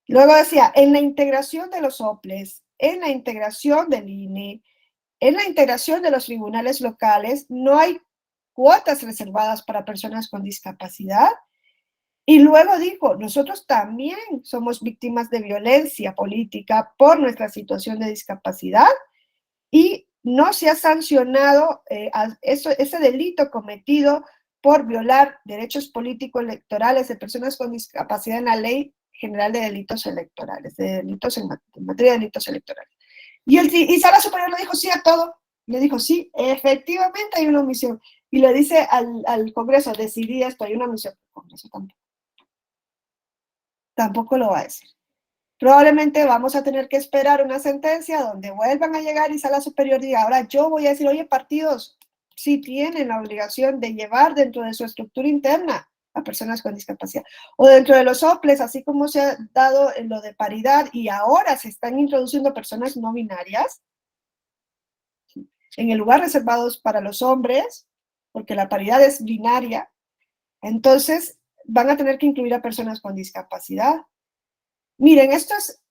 Luego decía, en la integración de los OPLES, en la integración del INE, en la integración de los tribunales locales, no hay cuotas reservadas para personas con discapacidad. Y luego dijo, nosotros también somos víctimas de violencia política por nuestra situación de discapacidad y no se ha sancionado ese delito cometido por violar derechos político-electorales de personas con discapacidad en la Ley General de Delitos Electorales, de delitos en materia de delitos electorales. Y Sala Superior le dijo sí a todo. Le dijo sí, efectivamente hay una omisión. Y le dice al Congreso, decidí esto, hay una omisión. El Congreso tampoco lo va a decir. Probablemente vamos a tener que esperar una sentencia donde vuelvan a llegar y Sala Superior diga, ahora yo voy a decir, oye, partidos sí tienen la obligación de llevar dentro de su estructura interna a personas con discapacidad. O dentro de los OPLES, así como se ha dado en lo de paridad y ahora se están introduciendo personas no binarias, en el lugar reservados para los hombres, porque la paridad es binaria, entonces van a tener que incluir a personas con discapacidad. Miren, esto es,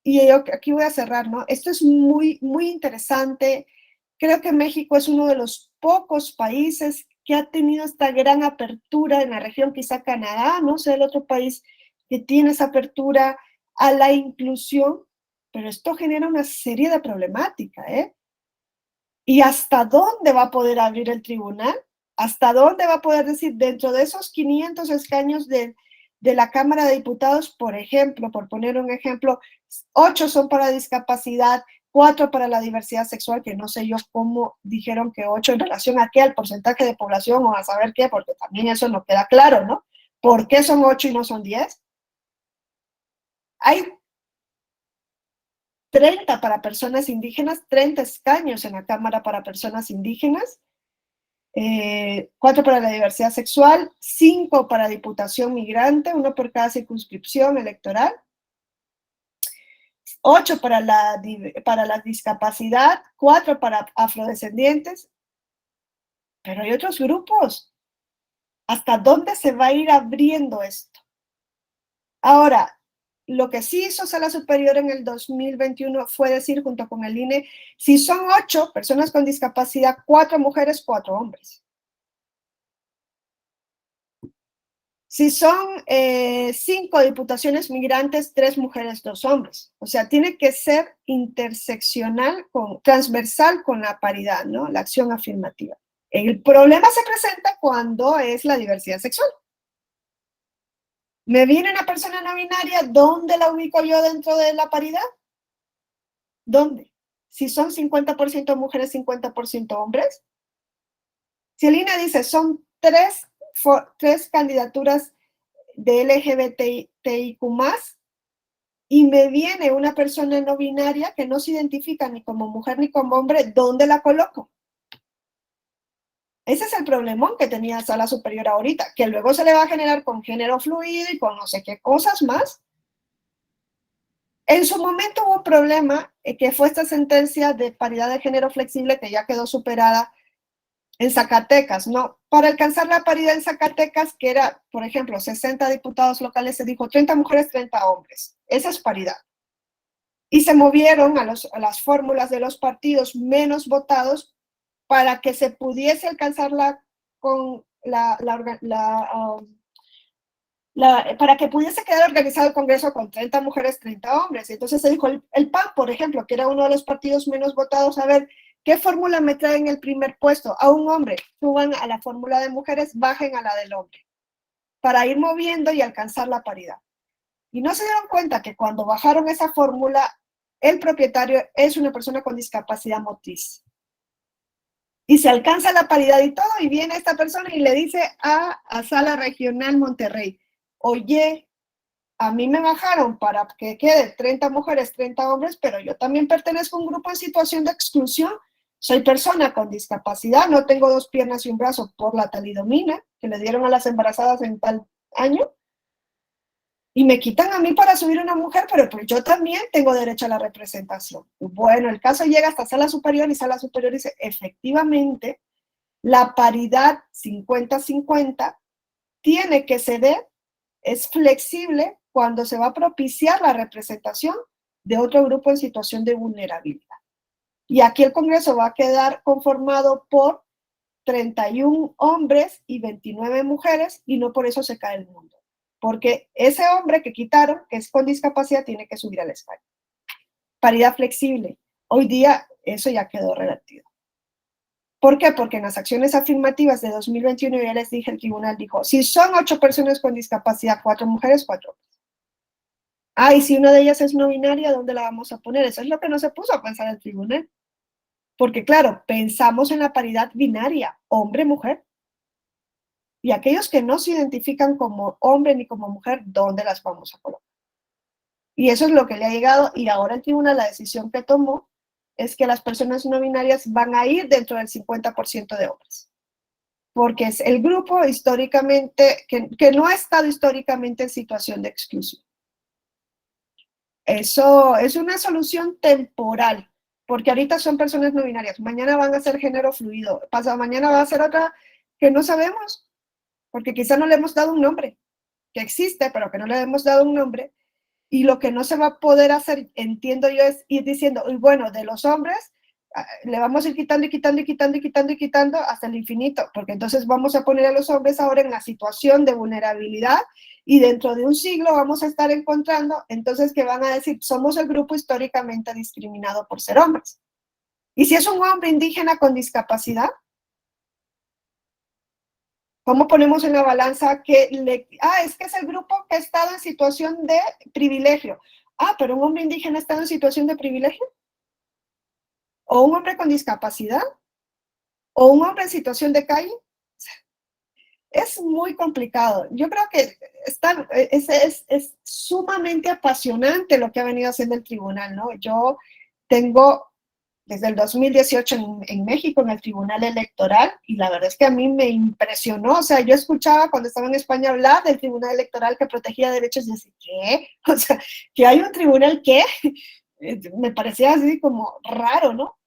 y yo aquí voy a cerrar, ¿no? Esto es muy, muy interesante creo que México es uno de los pocos países que ha tenido esta gran apertura en la región, quizá Canadá, no sé, el otro país que tiene esa apertura a la inclusión, pero esto genera una serie de problemáticas, ¿eh? ¿Y hasta dónde va a poder abrir el tribunal? ¿Hasta dónde va a poder decir, dentro de esos 500 escaños de la Cámara de Diputados, por ejemplo, por poner un ejemplo, 8 son para discapacidad, 4 para la diversidad sexual, que no sé yo cómo dijeron que 8 en relación a qué, al porcentaje de población o a saber qué, porque también eso no queda claro, ¿no? ¿Por qué son 8 y no son 10? Hay 30 para personas indígenas, 30 escaños en la Cámara para personas indígenas, 4 para la diversidad sexual, 5 para diputación migrante, 1 por cada circunscripción electoral, 8 para la discapacidad, 4 para afrodescendientes, pero hay otros grupos. ¿Hasta dónde se va a ir abriendo esto? Ahora, lo que sí hizo Sala Superior en el 2021 fue decir, junto con el INE, si son 8 personas con discapacidad, 4 mujeres, 4 hombres. Si son 5 diputaciones migrantes, 3 mujeres, 2 hombres. O sea, tiene que ser interseccional, transversal con la paridad, ¿no? La acción afirmativa. El problema se presenta cuando es la diversidad sexual. Me viene una persona no binaria, ¿dónde la ubico yo dentro de la paridad? ¿Dónde? Si son 50% mujeres, 50% hombres. Si el INE dice son 3 candidaturas de LGBTIQ+, y me viene una persona no binaria que no se identifica ni como mujer ni como hombre, ¿dónde la coloco? Ese es el problemón que tenía Sala Superior ahorita, que luego se le va a generar con género fluido y con no sé qué cosas más. En su momento hubo un problema, que fue esta sentencia de paridad de género flexible que ya quedó superada en Zacatecas, ¿no? Para alcanzar la paridad en Zacatecas, que era, por ejemplo, 60 diputados locales, se dijo 30 mujeres, 30 hombres. Esa es paridad. Y se movieron a las fórmulas de los partidos menos votados para que se pudiese alcanzar para que pudiese quedar organizado el Congreso con 30 mujeres, 30 hombres. Y entonces se dijo el PAN, por ejemplo, que era uno de los partidos menos votados, a ver, ¿qué fórmula me trae en el primer puesto? A un hombre, suban a la fórmula de mujeres, bajen a la del hombre, para ir moviendo y alcanzar la paridad. Y no se dieron cuenta que cuando bajaron esa fórmula, el propietario es una persona con discapacidad motriz. Y se alcanza la paridad y todo, y viene esta persona y le dice a Sala Regional Monterrey, oye, a mí me bajaron para que quede 30 mujeres, 30 hombres, pero yo también pertenezco a un grupo en situación de exclusión. Soy persona con discapacidad, no tengo 2 piernas y un brazo por la talidomina que le dieron a las embarazadas en tal año. Y me quitan a mí para subir a una mujer, pero pues yo también tengo derecho a la representación. Bueno, el caso llega hasta Sala Superior y Sala Superior dice, efectivamente, la paridad 50-50 tiene que ceder, es flexible cuando se va a propiciar la representación de otro grupo en situación de vulnerabilidad. Y aquí el Congreso va a quedar conformado por 31 hombres y 29 mujeres, y no por eso se cae el mundo. Porque ese hombre que quitaron, que es con discapacidad, tiene que subir al escaño. Paridad flexible. Hoy día eso ya quedó revertido. ¿Por qué? Porque en las acciones afirmativas de 2021, ya les dije, el tribunal dijo, si son 8 personas con discapacidad, 4 mujeres, 4 hombres. Ah, y si una de ellas es no binaria, ¿dónde la vamos a poner? Eso es lo que no se puso a pensar el tribunal. Porque claro, pensamos en la paridad binaria, hombre-mujer. Y aquellos que no se identifican como hombre ni como mujer, ¿dónde las vamos a colocar? Y eso es lo que le ha llegado, y ahora el tribunal, la decisión que tomó es que las personas no binarias van a ir dentro del 50% de hombres. Porque es el grupo históricamente, que no ha estado históricamente en situación de exclusión. Eso es una solución temporal, porque ahorita son personas no binarias, mañana van a ser género fluido, pasado mañana va a ser otra que no sabemos, porque quizá no le hemos dado un nombre, que existe, pero que no le hemos dado un nombre, y lo que no se va a poder hacer, entiendo yo, es ir diciendo, bueno, de los hombres, le vamos a ir quitando y quitando y quitando y quitando y quitando hasta el infinito, porque entonces vamos a poner a los hombres ahora en la situación de vulnerabilidad y dentro de un siglo vamos a estar encontrando, entonces que van a decir, somos el grupo históricamente discriminado por ser hombres. Y si es un hombre indígena con discapacidad, ¿cómo ponemos en la balanza que es que es el grupo que ha estado en situación de privilegio? Pero un hombre indígena ha estado en situación de privilegio. ¿O un hombre con discapacidad? ¿O un hombre en situación de calle? Es muy complicado. Yo creo que es sumamente apasionante lo que ha venido haciendo el tribunal, ¿no? Yo tengo desde el 2018 en México, en el Tribunal Electoral, y la verdad es que a mí me impresionó. O sea, yo escuchaba cuando estaba en España hablar del Tribunal Electoral que protegía derechos y decía, ¿qué? O sea, que hay un tribunal que me parecía así como raro, ¿no?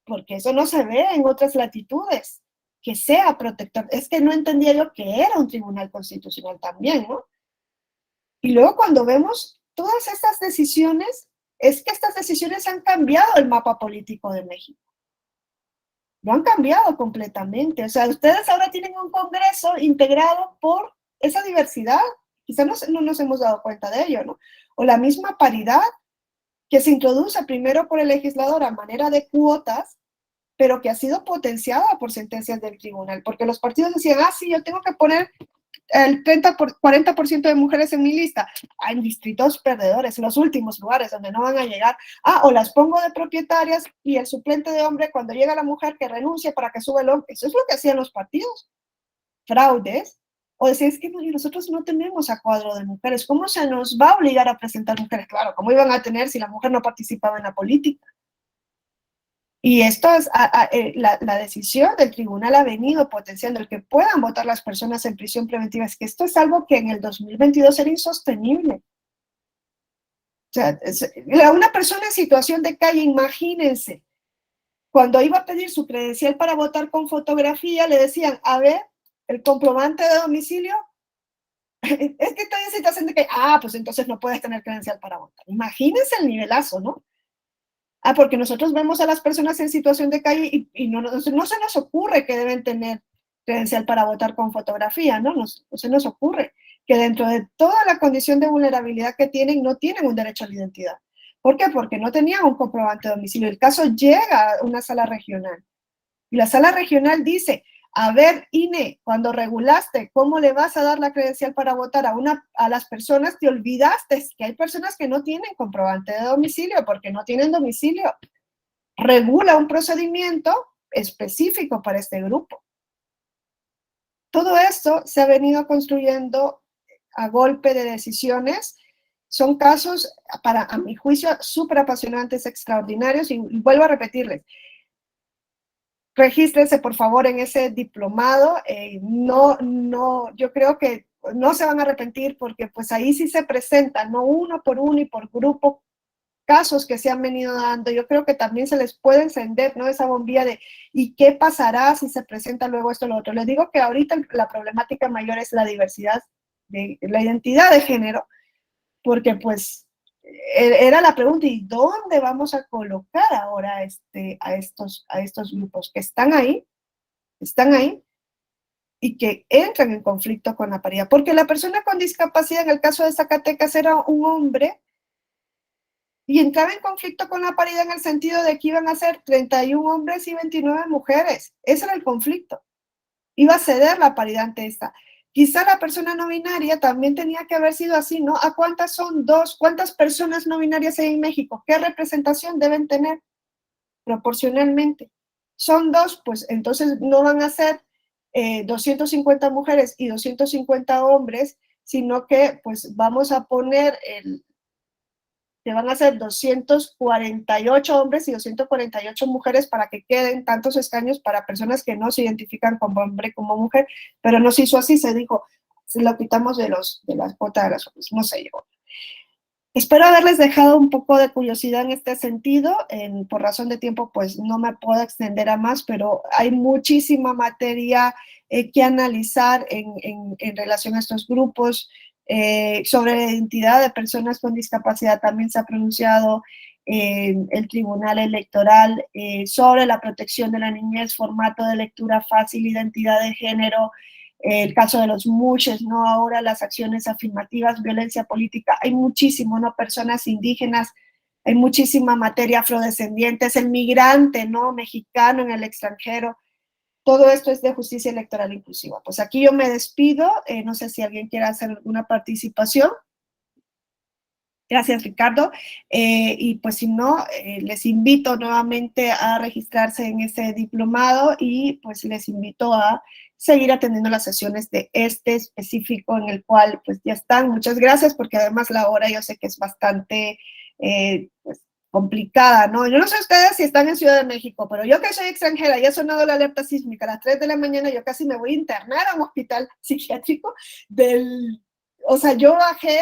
Porque eso no se ve en otras latitudes, que sea protector. Es que no entendía yo que era un tribunal constitucional también, ¿no? Y luego cuando vemos todas estas decisiones, es que estas decisiones han cambiado el mapa político de México. Lo han cambiado completamente. O sea, ustedes ahora tienen un Congreso integrado por esa diversidad. Quizás no nos hemos dado cuenta de ello, ¿no? O la misma paridad que se introduce primero por el legislador a manera de cuotas, pero que ha sido potenciada por sentencias del tribunal, porque los partidos decían, sí, yo tengo que poner el 40% de mujeres en mi lista, en distritos perdedores, en los últimos lugares donde no van a llegar, o las pongo de propietarias y el suplente de hombre cuando llega la mujer que renuncia para que sube el hombre. Eso es lo que hacían los partidos. Fraudes. O decir, es que nosotros no tenemos a cuadro de mujeres, ¿cómo se nos va a obligar a presentar mujeres? Claro, ¿cómo iban a tener si la mujer no participaba en la política? Y esto es, la decisión del tribunal ha venido potenciando el que puedan votar las personas en prisión preventiva. Es que esto es algo que en el 2022 era insostenible. O sea, una persona en situación de calle, imagínense, cuando iba a pedir su credencial para votar con fotografía, le decían, a ver, el comprobante de domicilio, es que estoy en situación de calle, pues entonces no puedes tener credencial para votar. Imagínense el nivelazo, ¿no? Porque nosotros vemos a las personas en situación de calle y no se nos ocurre que deben tener credencial para votar con fotografía, ¿no? No se nos ocurre que dentro de toda la condición de vulnerabilidad que tienen, no tienen un derecho a la identidad. ¿Por qué? Porque no tenían un comprobante de domicilio. El caso llega a una sala regional y la sala regional dice, a ver, INE, cuando regulaste cómo le vas a dar la credencial para votar a las personas, te olvidaste que hay personas que no tienen comprobante de domicilio porque no tienen domicilio. Regula un procedimiento específico para este grupo. Todo esto se ha venido construyendo a golpe de decisiones. Son casos, a mi juicio, súper apasionantes, extraordinarios, y vuelvo a repetirles, regístrense por favor en ese diplomado. Yo creo que no se van a arrepentir porque pues ahí sí se presentan, no uno por uno y por grupo, casos que se han venido dando. Yo creo que también se les puede encender, ¿no? Esa bombilla de ¿y qué pasará si se presenta luego esto o lo otro? Les digo que ahorita la problemática mayor es la diversidad, la identidad de género, porque pues era la pregunta, ¿y dónde vamos a colocar ahora a estos grupos que están ahí y que entran en conflicto con la paridad? Porque la persona con discapacidad, en el caso de Zacatecas, era un hombre y entraba en conflicto con la paridad en el sentido de que iban a ser 31 hombres y 29 mujeres. Ese era el conflicto. Iba a ceder la paridad ante esta. Quizá la persona no binaria también tenía que haber sido así, ¿no? ¿A cuántas son dos? ¿Cuántas personas no binarias hay en México? ¿Qué representación deben tener proporcionalmente? Son dos, pues entonces no van a ser 250 mujeres y 250 hombres, sino que pues vamos a poner que van a ser 248 hombres y 248 mujeres para que queden tantos escaños para personas que no se identifican como hombre como mujer, pero no se hizo así, se dijo, se lo quitamos de las cuotas de las hombres, no se llegó. Espero haberles dejado un poco de curiosidad en este sentido. Por razón de tiempo, pues no me puedo extender a más, pero hay muchísima materia que analizar en relación a estos grupos. Sobre la identidad de personas con discapacidad también se ha pronunciado. el Tribunal Electoral sobre la protección de la niñez, formato de lectura fácil, identidad de género, el caso de los mushes, ¿no? Ahora las acciones afirmativas, violencia política, hay muchísimo, ¿no? Personas indígenas, hay muchísima materia afrodescendientes, el migrante, ¿no? Mexicano en el extranjero. Todo esto es de justicia electoral inclusiva. Pues aquí yo me despido, no sé si alguien quiere hacer alguna participación. Gracias, Ricardo. Y pues si no, les invito nuevamente a registrarse en ese diplomado y pues les invito a seguir atendiendo las sesiones de este específico en el cual pues ya están. Muchas gracias, porque además la hora yo sé que es bastante pues, complicada, ¿no? Yo no sé ustedes si están en Ciudad de México, pero yo que soy extranjera y ha sonado la alerta sísmica a las 3 de la mañana, yo casi me voy a internar a un hospital psiquiátrico o sea, yo bajé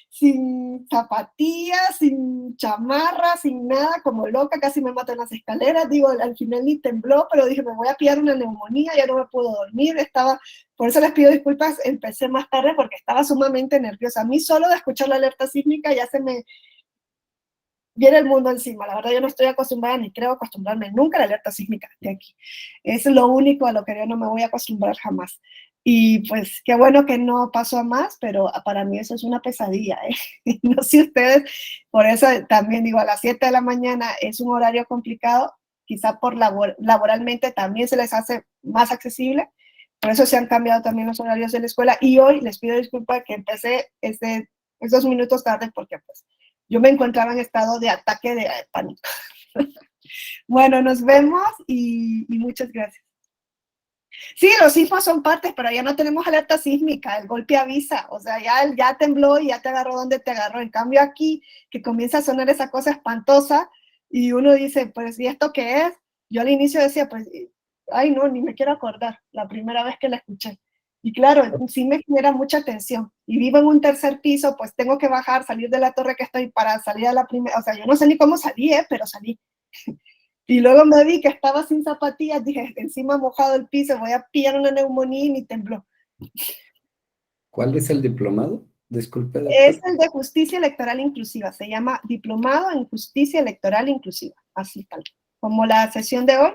sin zapatillas, sin chamarra, sin nada, como loca, casi me mato en las escaleras, digo, al final ni tembló, pero dije, me voy a pillar una neumonía, ya no me puedo dormir, por eso les pido disculpas, empecé más tarde porque estaba sumamente nerviosa. A mí solo de escuchar la alerta sísmica ya se me viene el mundo encima. La verdad, yo no estoy acostumbrada, ni creo acostumbrarme nunca a la alerta sísmica de aquí. Es lo único a lo que yo no me voy a acostumbrar jamás. Y pues qué bueno que no pasó a más, pero para mí eso es una pesadilla, ¿eh? No sé ustedes, por eso también digo, a las 7 de la mañana es un horario complicado, quizá por laboralmente también se les hace más accesible, por eso se han cambiado también los horarios de la escuela, y hoy les pido disculpas que empecé esos minutos tarde, porque pues yo me encontraba en estado de ataque de pánico. Bueno, nos vemos y muchas gracias. Sí, los sismos son partes, pero ya no tenemos alerta sísmica, el golpe avisa, o sea, ya tembló y ya te agarró donde te agarró. En cambio aquí, que comienza a sonar esa cosa espantosa y uno dice, pues, ¿y esto qué es? Yo al inicio decía, pues, ay no, ni me quiero acordar, la primera vez que la escuché. Y claro, sí me genera mucha tensión. Y vivo en un tercer piso, pues tengo que bajar, salir de la torre que estoy para salir a la primera, o sea, yo no sé ni cómo salí, pero salí. Y luego me vi que estaba sin zapatillas, dije, encima mojado el piso, voy a pillar una neumonía y ni tembló. ¿Cuál es el diplomado? Disculpe, Es doctor. el de justicia electoral inclusiva, se llama Diplomado en Justicia Electoral Inclusiva, así tal, como la sesión de hoy,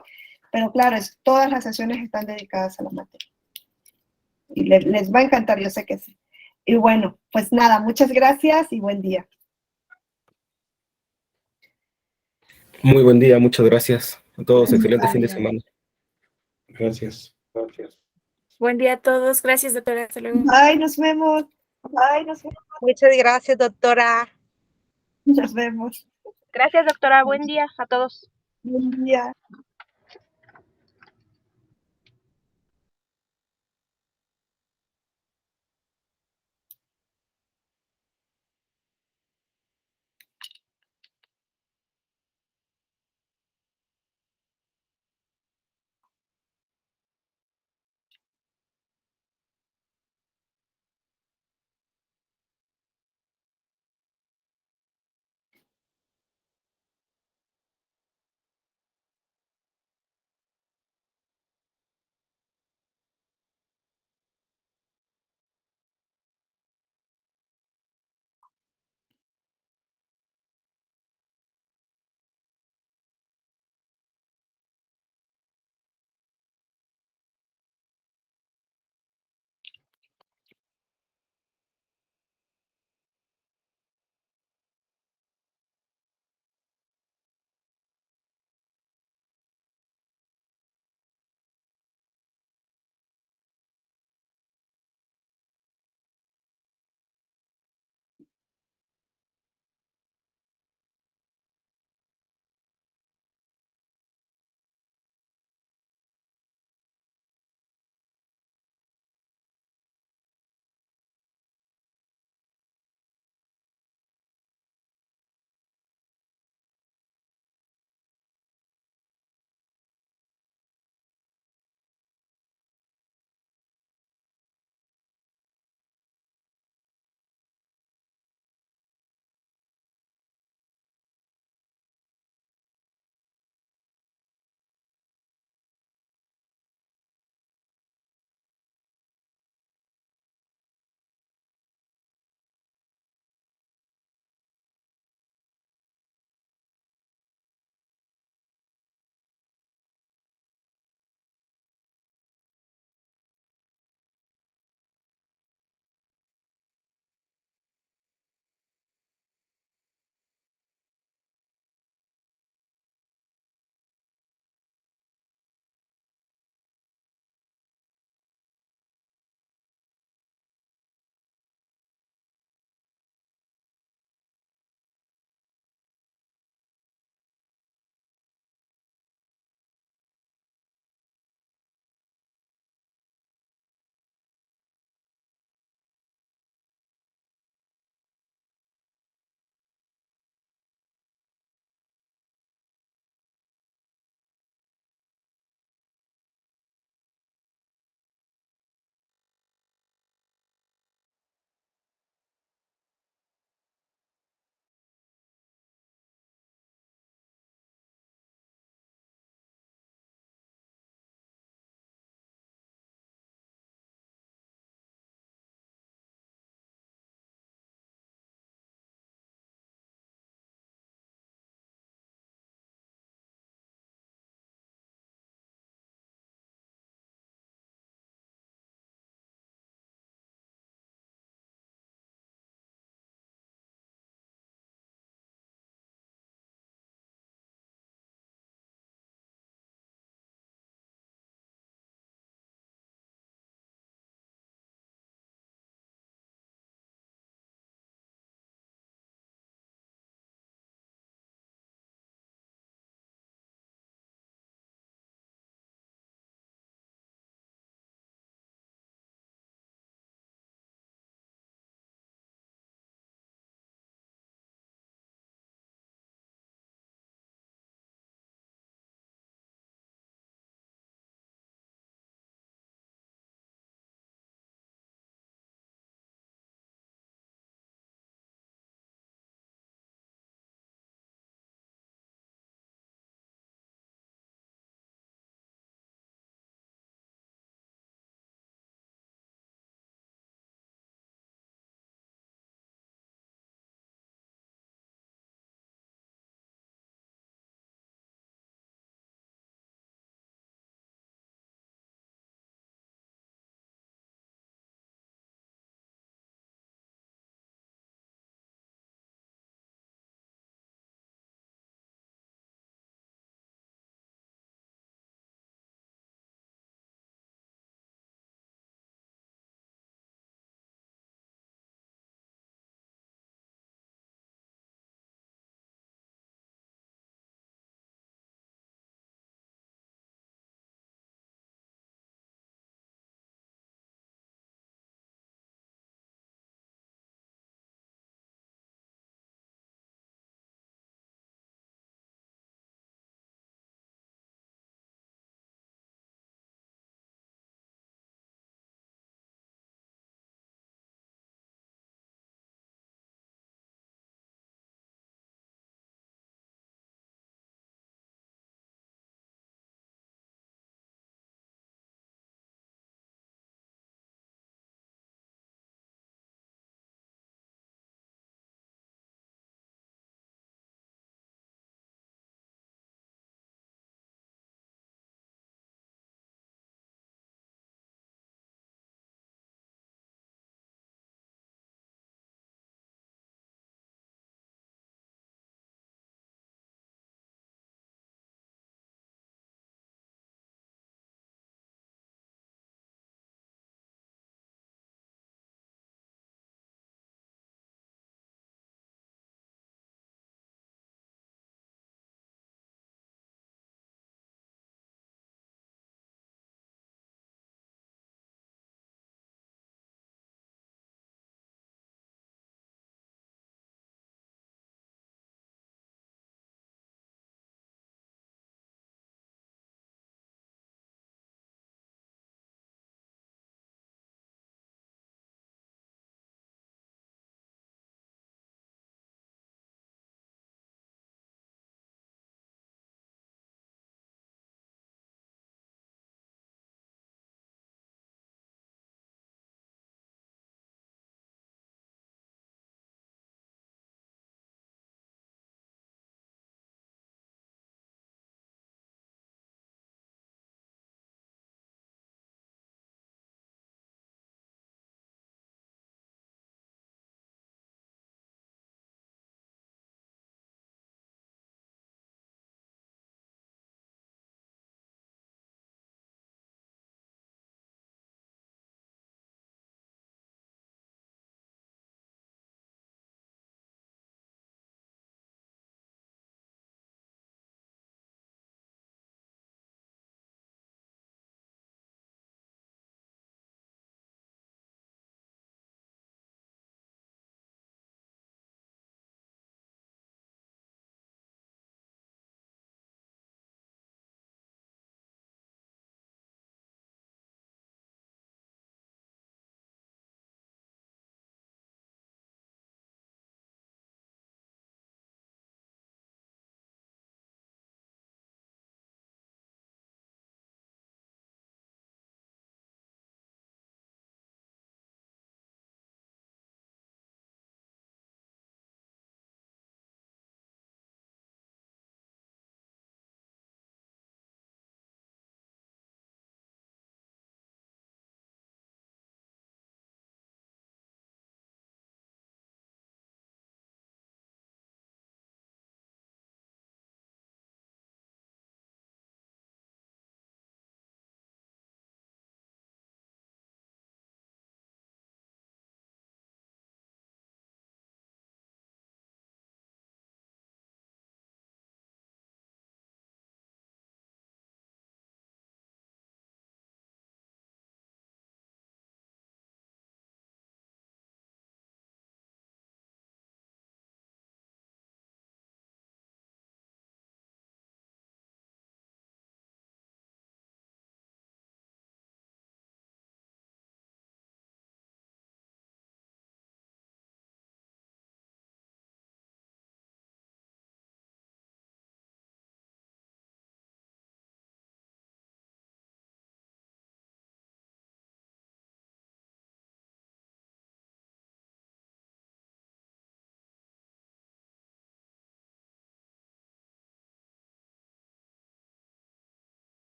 pero claro, todas las sesiones están dedicadas a la materia. Y les va a encantar, yo sé que sí. Y bueno, pues nada, muchas gracias y buen día. Muy buen día, muchas gracias a todos. Excelente fin de semana. Gracias. Buen día a todos. Gracias, doctora. Hasta luego. Bye, nos vemos. Bye, nos vemos. Muchas gracias, doctora. Nos vemos. Gracias, doctora. Buen día a todos. Buen día.